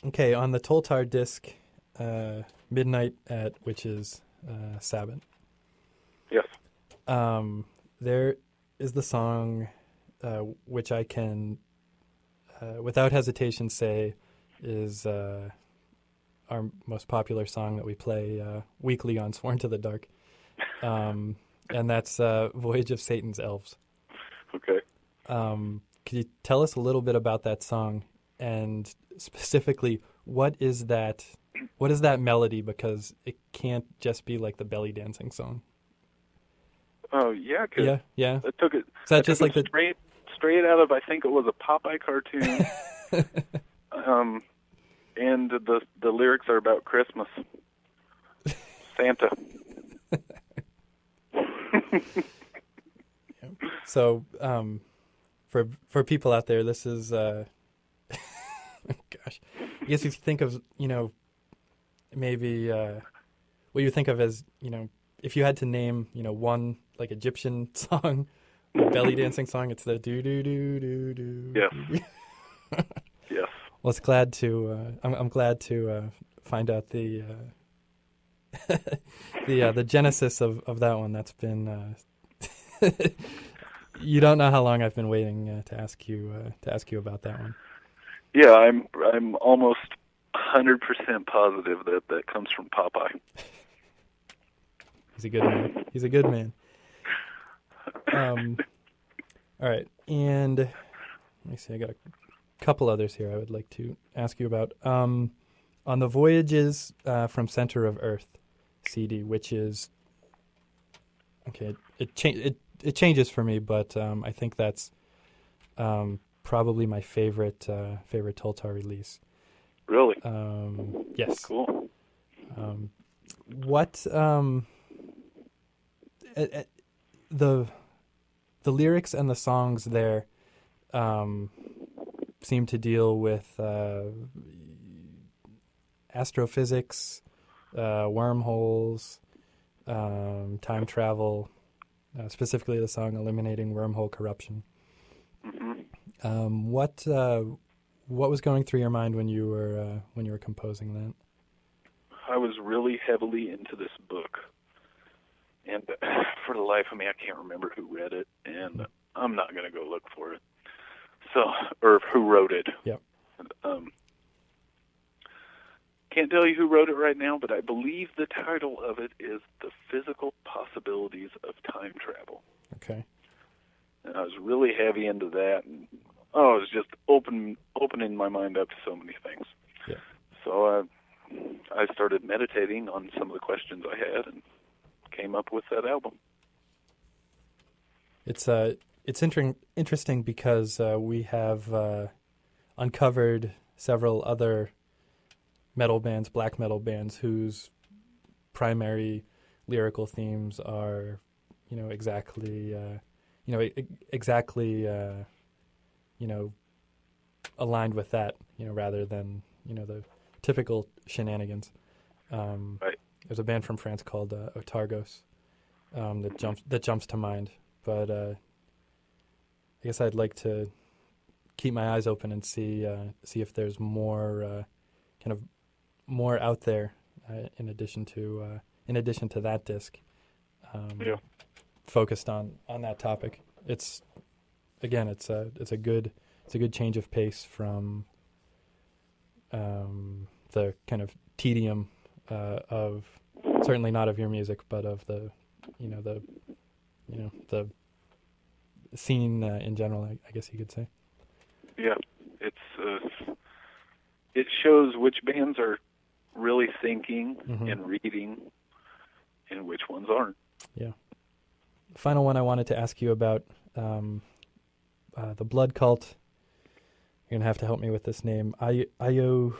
Okay, on the Tjolgtjar disc, Midnight at Witches Sabbath. Yes. There is the song which I can, without hesitation, say is our most popular song that we play weekly on Sworn to the Dark. And that's Voyage of Satan's Elves. Okay. Could you tell us a little bit about that song, and specifically what is that melody, because it can't just be like the belly dancing song. Oh yeah. Yeah. I took it. Is that just like straight out of, I think it was a Popeye cartoon. And the lyrics are about Christmas. Santa. So, for people out there, this is, gosh, I guess if you think of, maybe what you think of as, if you had to name, one like Egyptian song, or belly dancing song, it's the do do do do do. Yes. Yes. Well, it's glad to. I'm glad to find out the the genesis of that one. That's been. You don't know how long I've been waiting to ask you about that one. Yeah, I'm almost 100% positive that comes from Popeye. He's a good man. He's a good man. All right, and let me see. I got a couple others here I would like to ask you about. On the Voyages from Center of Earth CD, which is okay. It changes for me, but I think that's probably my favorite Tjolgtjar release. Really? Yes. Cool. What the lyrics and the songs there seem to deal with astrophysics, wormholes, time travel, specifically the song "Eliminating Wormhole Corruption." Mm-hmm. What was going through your mind when you were composing that? I was really heavily into this book, and for the life of me, I can't remember who read it, and I'm not going to go look for it. So, or who wrote it. Yep. Can't tell you who wrote it right now, but I believe the title of it is "The Physical Possibilities of Time Travel." Okay. And I was really heavy into that, and it was just opening my mind up to so many things. Yeah. So I started meditating on some of the questions I had and came up with that album. It's interesting because we have uncovered several other metal bands, black metal bands, whose primary lyrical themes are, exactly aligned with that, rather than, the typical shenanigans. Right. There's a band from France called Otargos that jumps to mind, but I guess I'd like to keep my eyes open and see if there's more more out there in addition to that disc, focused on that topic. It's a good change of pace from the kind of tedium of, certainly not of your music, but of the scene in general, I guess you could say. Yeah, it shows which bands are really thinking and reading, and which ones aren't. Yeah. The final one I wanted to ask you about, the Blood Cult. You're gonna have to help me with this name. Ayohuisti?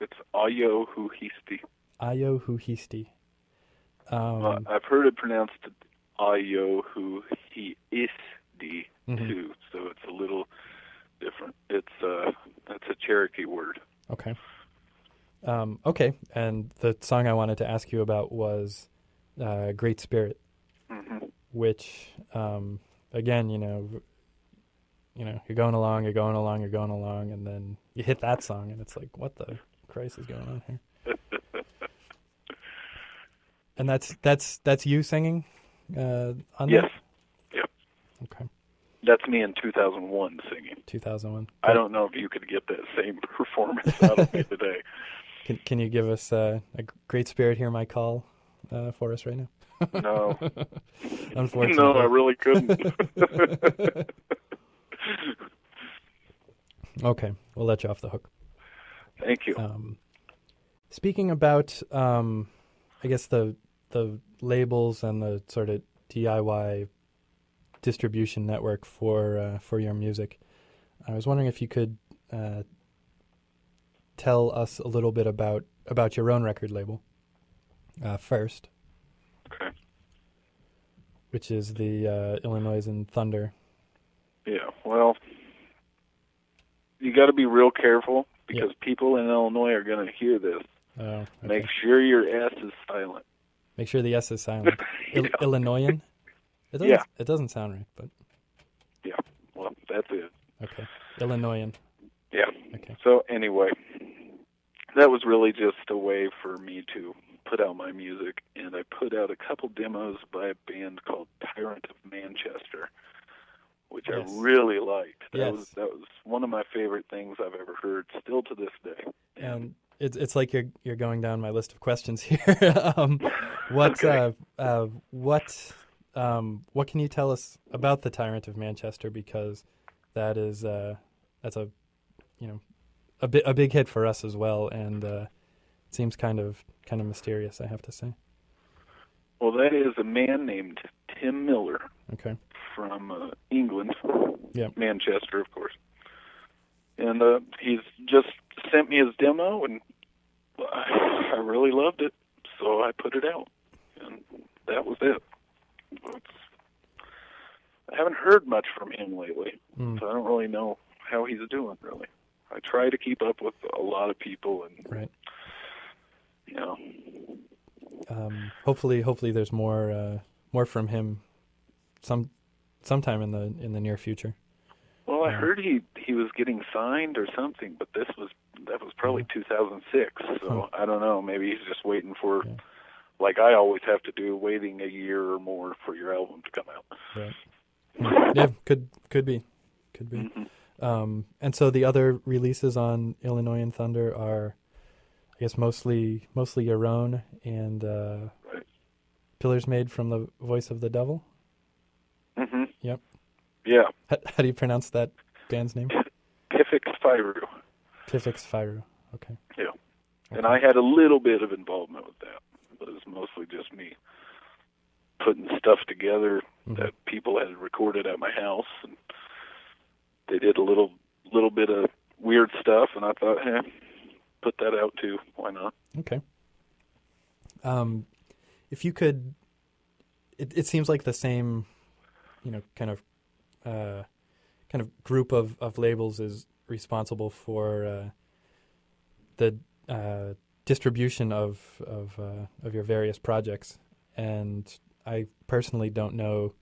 It's Ayohuisti. Ayohuisti. I've heard it pronounced Ayohuisti too, so it's a little different. That's a Cherokee word. Okay. Okay, and the song I wanted to ask you about was Great Spirit, which, again, you're going along, and then you hit that song, and it's like, what the Christ is going on here? And that's you singing on that? Yes. Yep. Okay. That's me in 2001 singing. 2001. I don't know if you could get that same performance out of me today. Can you give us a Great Spirit, Hear My Call for us right now? No. Unfortunately. No, I really couldn't. Okay, we'll let you off the hook. Thank you. Speaking about, I guess, the labels and the sort of DIY distribution network for your music, I was wondering if you could tell us a little bit about your own record label first. Okay. Which is the Illinois and Thunder. Yeah, well, you got to be real careful because people in Illinois are going to hear this. Oh, okay. Make sure your S is silent. Make sure the S is silent. Illinoisan? It doesn't sound right, but... Yeah, well, that's it. Okay. Illinoisan. Yeah. Okay. So anyway, that was really just a way for me to put out my music, and I put out a couple demos by a band called Tyrant of Manchester, which I really liked. That was one of my favorite things I've ever heard, still to this day. And it's like you're going down my list of questions here. What what can you tell us about the Tyrant of Manchester? Because that is that's a a big hit for us as well, and it seems kind of mysterious, I have to say. Well, that is a man named Tim Miller. Okay. From England. Yep. Manchester, of course. And he's just sent me his demo, and I really loved it, so I put it out, and that was it. I haven't heard much from him lately, so I don't really know how he's doing, really. I try to keep up with a lot of people, and right. Hopefully there's more from him sometime in the near future. Well, I heard he was getting signed or something, but that was probably 2006. So I don't know. Maybe he's just waiting for, like I always have to do, waiting a year or more for your album to come out. Right. Yeah, could be. Mm-hmm. And so the other releases on Illinoisan Thunder are, I guess, mostly your own, and right. Pillars Made from the Voice of the Devil. Mm-hmm. Yep. Yeah. How do you pronounce that band's name? Pifix Firu. Pifix Firu. Okay. Yeah. Okay. And I had a little bit of involvement with that, but it was mostly just me putting stuff together that people had recorded at my house, and they did a little bit of weird stuff, and I thought, put that out too. Why not? Okay. If you could, it seems like the same, kind of group of labels is responsible for the distribution of your various projects, and I personally don't know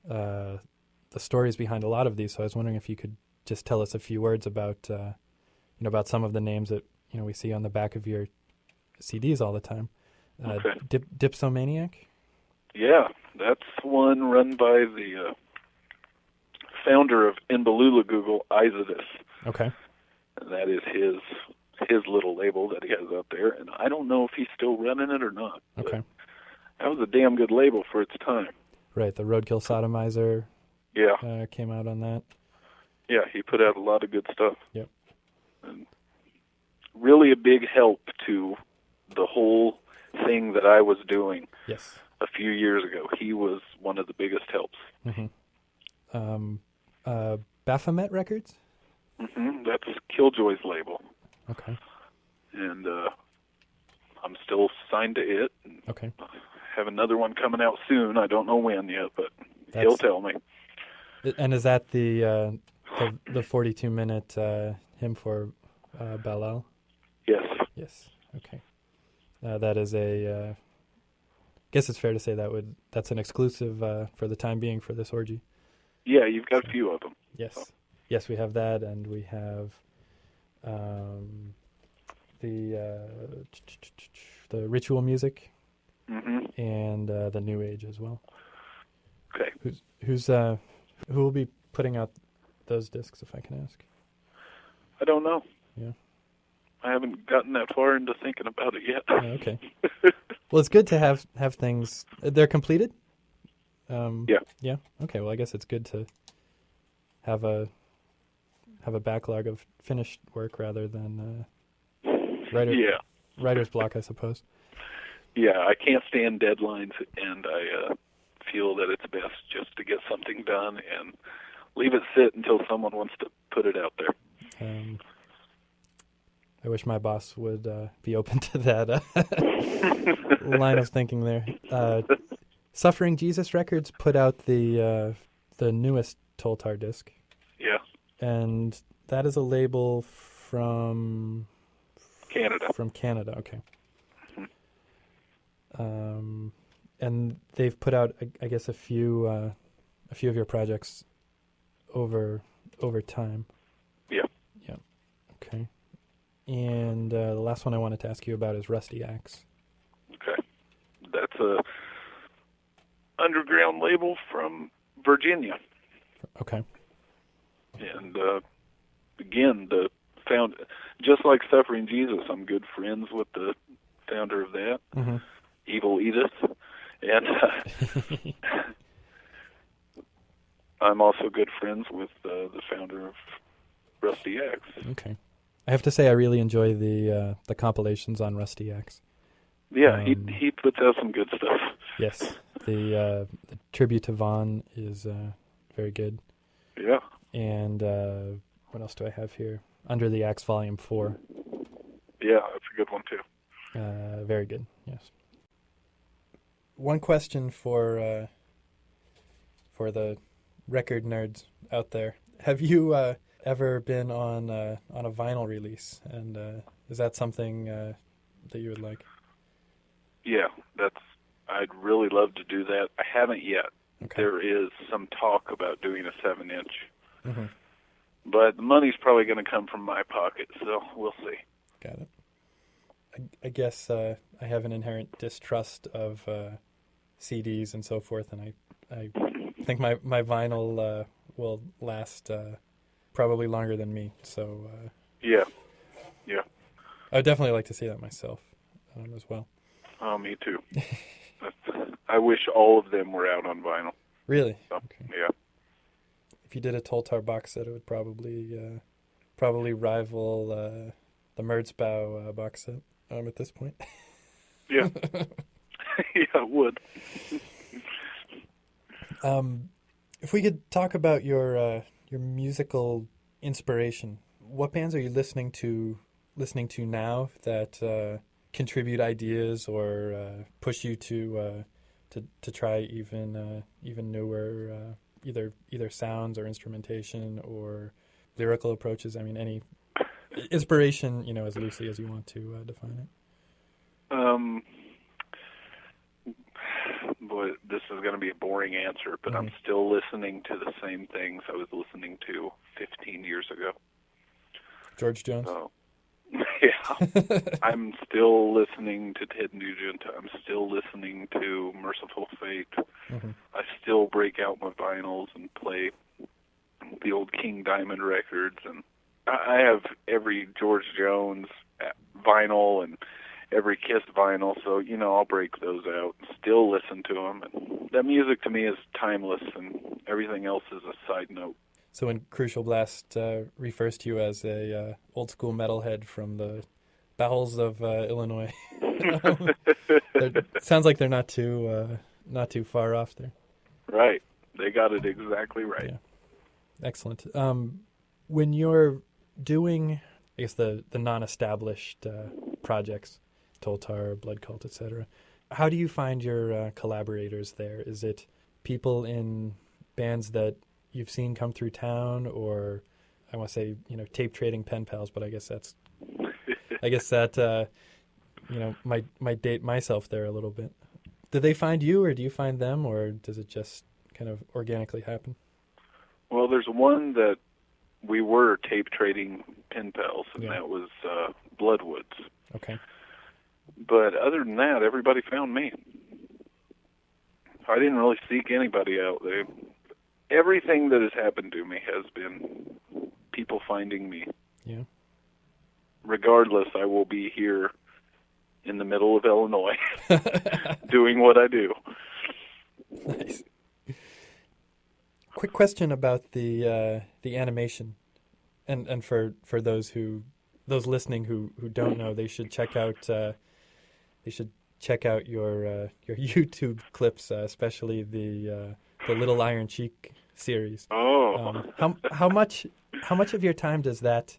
the stories behind a lot of these, so I was wondering if you could just tell us a few words about about some of the names that we see on the back of your CDs all the time. Okay. Dipsomaniac? Yeah, that's one run by the founder of Inbalula Google, Isidus. Okay. And that is his little label that he has out there, and I don't know if he's still running it or not. Okay. That was a damn good label for its time. Right, the Roadkill Sodomizer came out on that. Yeah, he put out a lot of good stuff. Yep. And really a big help to the whole thing that I was doing a few years ago. He was one of the biggest helps. Mm-hmm. Baphomet Records? Mm-hmm. That's Killjoy's label. Okay. And I'm still signed to it. Okay. I have another one coming out soon. I don't know when yet, but he'll tell me. And is that the 42-minute hymn for Belial? Yes. Yes. Okay. That is I guess it's fair to say that's an exclusive for the time being for this orgy. Yeah, you've got a few of them. Yes. So. Yes, we have that, and we have the ritual music, and the New Age as well. Okay. Who will be putting out those discs, if I can ask? I don't know. Yeah. I haven't gotten that far into thinking about it yet. Oh, okay. Well, it's good to have things. They're completed? Yeah. Yeah? Okay, well, I guess it's good to have a backlog of finished work rather than writer's block, I suppose. Yeah, I can't stand deadlines, and I feel that it's best just to get something done and leave it sit until someone wants to put it out there. I wish my boss would be open to that line of thinking there. Suffering Jesus Records put out the newest Tjolgtjar disc. Yeah. And that is a label from Canada. From Canada, okay. And they've put out, I guess, a few of your projects over time. Yeah. Yeah. Okay. And the last one I wanted to ask you about is Rusty Axe. Okay. That's a underground label from Virginia. Okay. And again, just like Suffering Jesus, I'm good friends with the founder of that, Evil Edith, and I'm also good friends with the founder of Rusty X. Okay. I have to say I really enjoy the compilations on Rusty X. Yeah, he puts out some good stuff. Yes. The tribute to Vaughn is very good. Yeah. And what else do I have here? Under the Axe Volume 4. Yeah, that's a good one too. Very good, yes. One question for the record nerds out there. Have you ever been on a vinyl release? And is that something that you would like? Yeah, I'd really love to do that. I haven't yet. Okay. There is some talk about doing a 7-inch. Mm-hmm. But the money's probably going to come from my pocket, so we'll see. Got it. I guess I have an inherent distrust of CDs and so forth, and I think my vinyl will last probably longer than me. So yeah. I would definitely like to see that myself as well. Oh, me too. I wish all of them were out on vinyl. Really? So, okay. Yeah. If you did a Tjolgtjar box set, it would probably rival the Mertzbau box set at this point. Yeah. Yeah, it would. If we could talk about your musical inspiration, what bands are you listening to now that contribute ideas or push you to try even newer either sounds or instrumentation or lyrical approaches? I mean, any inspiration, as loosely as you want to define it. Boy, this is going to be a boring answer, but I'm still listening to the same things I was listening to 15 years ago. George Jones? So, yeah. I'm still listening to Ted Nugent. I'm still listening to Merciful Fate. Mm-hmm. I still break out my vinyls and play the old King Diamond records. And I have every George Jones vinyl and every Kiss vinyl, so, I'll break those out and still listen to them. And that music to me is timeless, and everything else is a side note. So when Crucial Blast refers to you as a old school metalhead from the bowels of Illinois, sounds like they're not too far off there. Right, they got it exactly right. Yeah. Excellent. When you're doing, I guess, the non-established projects, Tjolgtjar, Blood Cult, etc., how do you find your collaborators there? Is it people in bands that you've seen come through town, or I want to say, tape trading pen pals, but I guess that might date myself there a little bit. Do they find you, or do you find them, or does it just kind of organically happen? Well, there's one that we were tape trading pen pals, and that was Bloodwoods. Okay. But other than that, everybody found me. I didn't really seek anybody out. Everything that has happened to me has been people finding me. Yeah. Regardless, I will be here in the middle of Illinois doing what I do. Nice. Quick question about the animation, and for those listening who don't know, they should check out your YouTube clips, especially the Little Iron Cheek series. Oh. How much of your time does that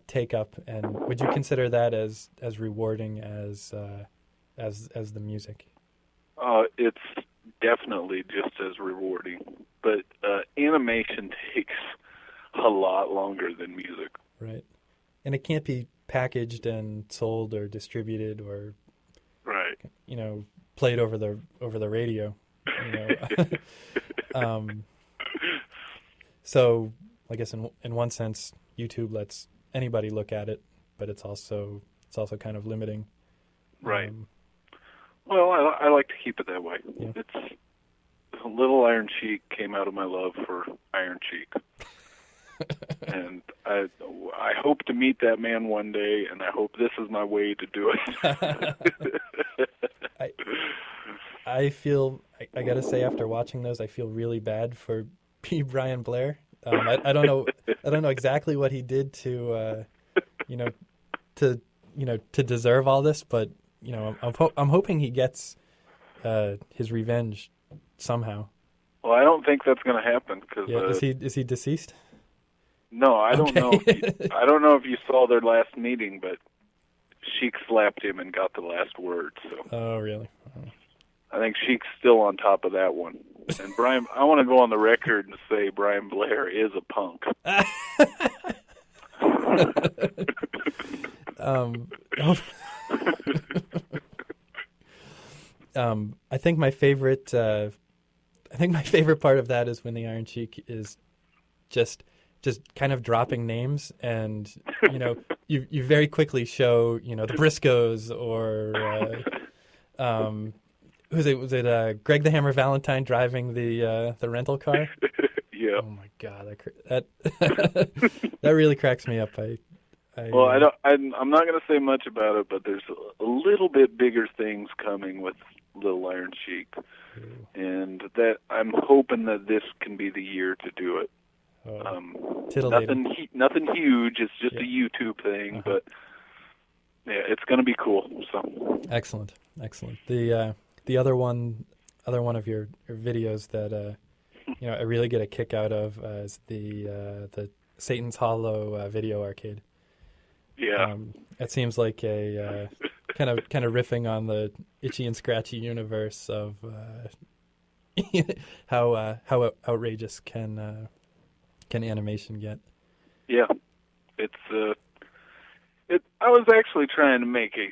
take up, and would you consider that as rewarding as the music? It's definitely just as rewarding, but animation takes a lot longer than music. Right, and it can't be packaged and sold or distributed or right, played over the radio. So I guess in one sense, YouTube lets anybody look at it, but it's also kind of limiting. Right. Well, I like to keep it that way. Yeah. It's Little Iron Cheek came out of my love for Iron Cheek. And I hope to meet that man one day, and I hope this is my way to do it. I feel, I gotta say, after watching those, I feel really bad for be Brian Blair. I don't know. I don't know exactly what he did to to deserve all this, but I'm hoping he gets his revenge somehow. Well, I don't think that's going to happen because is he deceased? No, I don't know. I don't know if you saw their last meeting, but Sheik slapped him and got the last word. So. Oh, really? Oh. I think Sheik's still on top of that one. And Brian, I want to go on the record and say Brian Blair is a punk. I think my favorite part of that is when the Iron Sheik is just kind of dropping names, and you very quickly show the Briscoes or was it Greg the Hammer Valentine driving the rental car? Yeah. Oh my God, that really cracks me up. I'm not going to say much about it, but there's a little bit bigger things coming with Little Iron Sheik, and that I'm hoping that this can be the year to do it. Nothing huge. It's just a YouTube thing, but yeah, it's going to be cool. So excellent. The other one of your videos that I really get a kick out of is the Satan's Hollow video arcade. Yeah, it seems like a kind of riffing on the Itchy and Scratchy universe of how outrageous can animation get. Yeah, I was actually trying to make a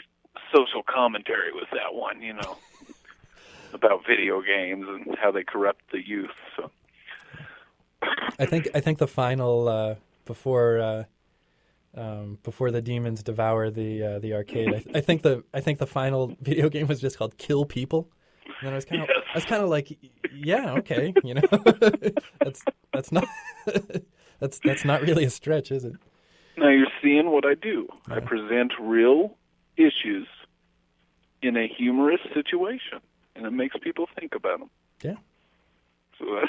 social commentary with that one, about video games and how they corrupt the youth. So I think the final before the demons devour the arcade, I think the final video game was just called Kill People. And then I was kind of like, yeah, okay, that's not that's not really a stretch, is it? Now you're seeing what I do. I present real issues in a humorous situation, and it makes people think about them. Yeah. So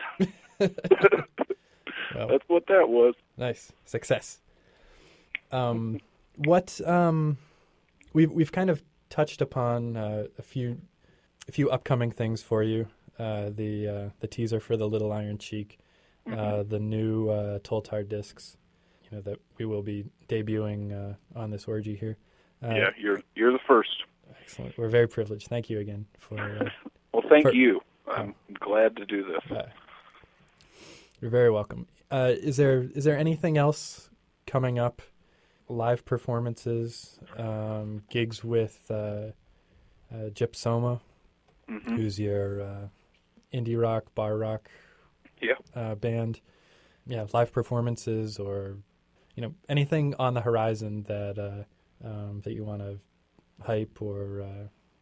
that's what that was. Nice success. We've kind of touched upon a few upcoming things for you. The teaser for the Little Iron Sheik, the new Tjolgtjar discs, that we will be debuting on this orgy here. Yeah, you're the first. Excellent. We're very privileged. Thank you again for. Well, thank you. I'm glad to do this. You're very welcome. Is there anything else coming up? Live performances, gigs with Gypsoma, who's your indie rock, bar rock band. Yeah, live performances or anything on the horizon that you want to hype or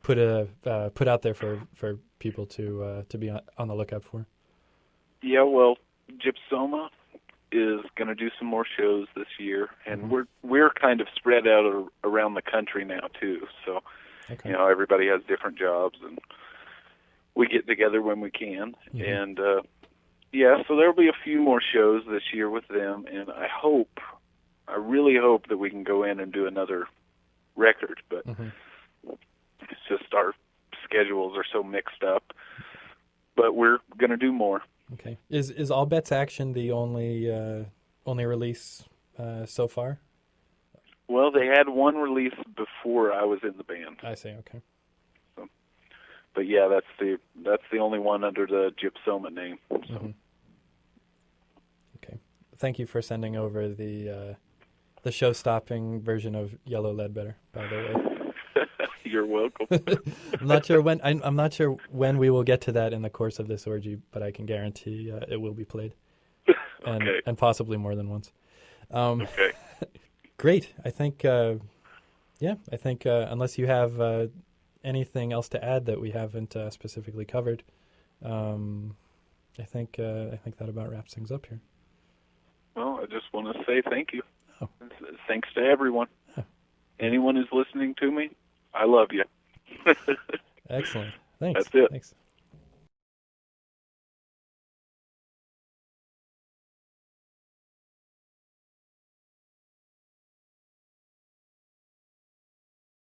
put out there for people to be on the lookout for. Yeah, well, Gypsoma is going to do some more shows this year, and we're kind of spread out around the country now too. So, everybody has different jobs, and we get together when we can. And so there'll be a few more shows this year with them, and I really hope that we can go in and do another record. But it's just our schedules are so mixed up. But we're going to do more. Okay. Is All Bets Action the only release so far? Well, they had one release before I was in the band. I see. Okay. So, but yeah, that's the only one under the Gypsoma name. So. Okay. Thank you for sending over the show-stopping version of Yellow Ledbetter, by the way. You're welcome. I'm not sure when we will get to that in the course of this orgy, but I can guarantee it will be played, and possibly more than once. Okay. Great. I think unless you have anything else to add that we haven't specifically covered, I think that about wraps things up here. Well, I just want to say thank you. Oh. Thanks to everyone. Oh. Anyone who's listening to me, I love you. Excellent. Thanks. That's it. Thanks.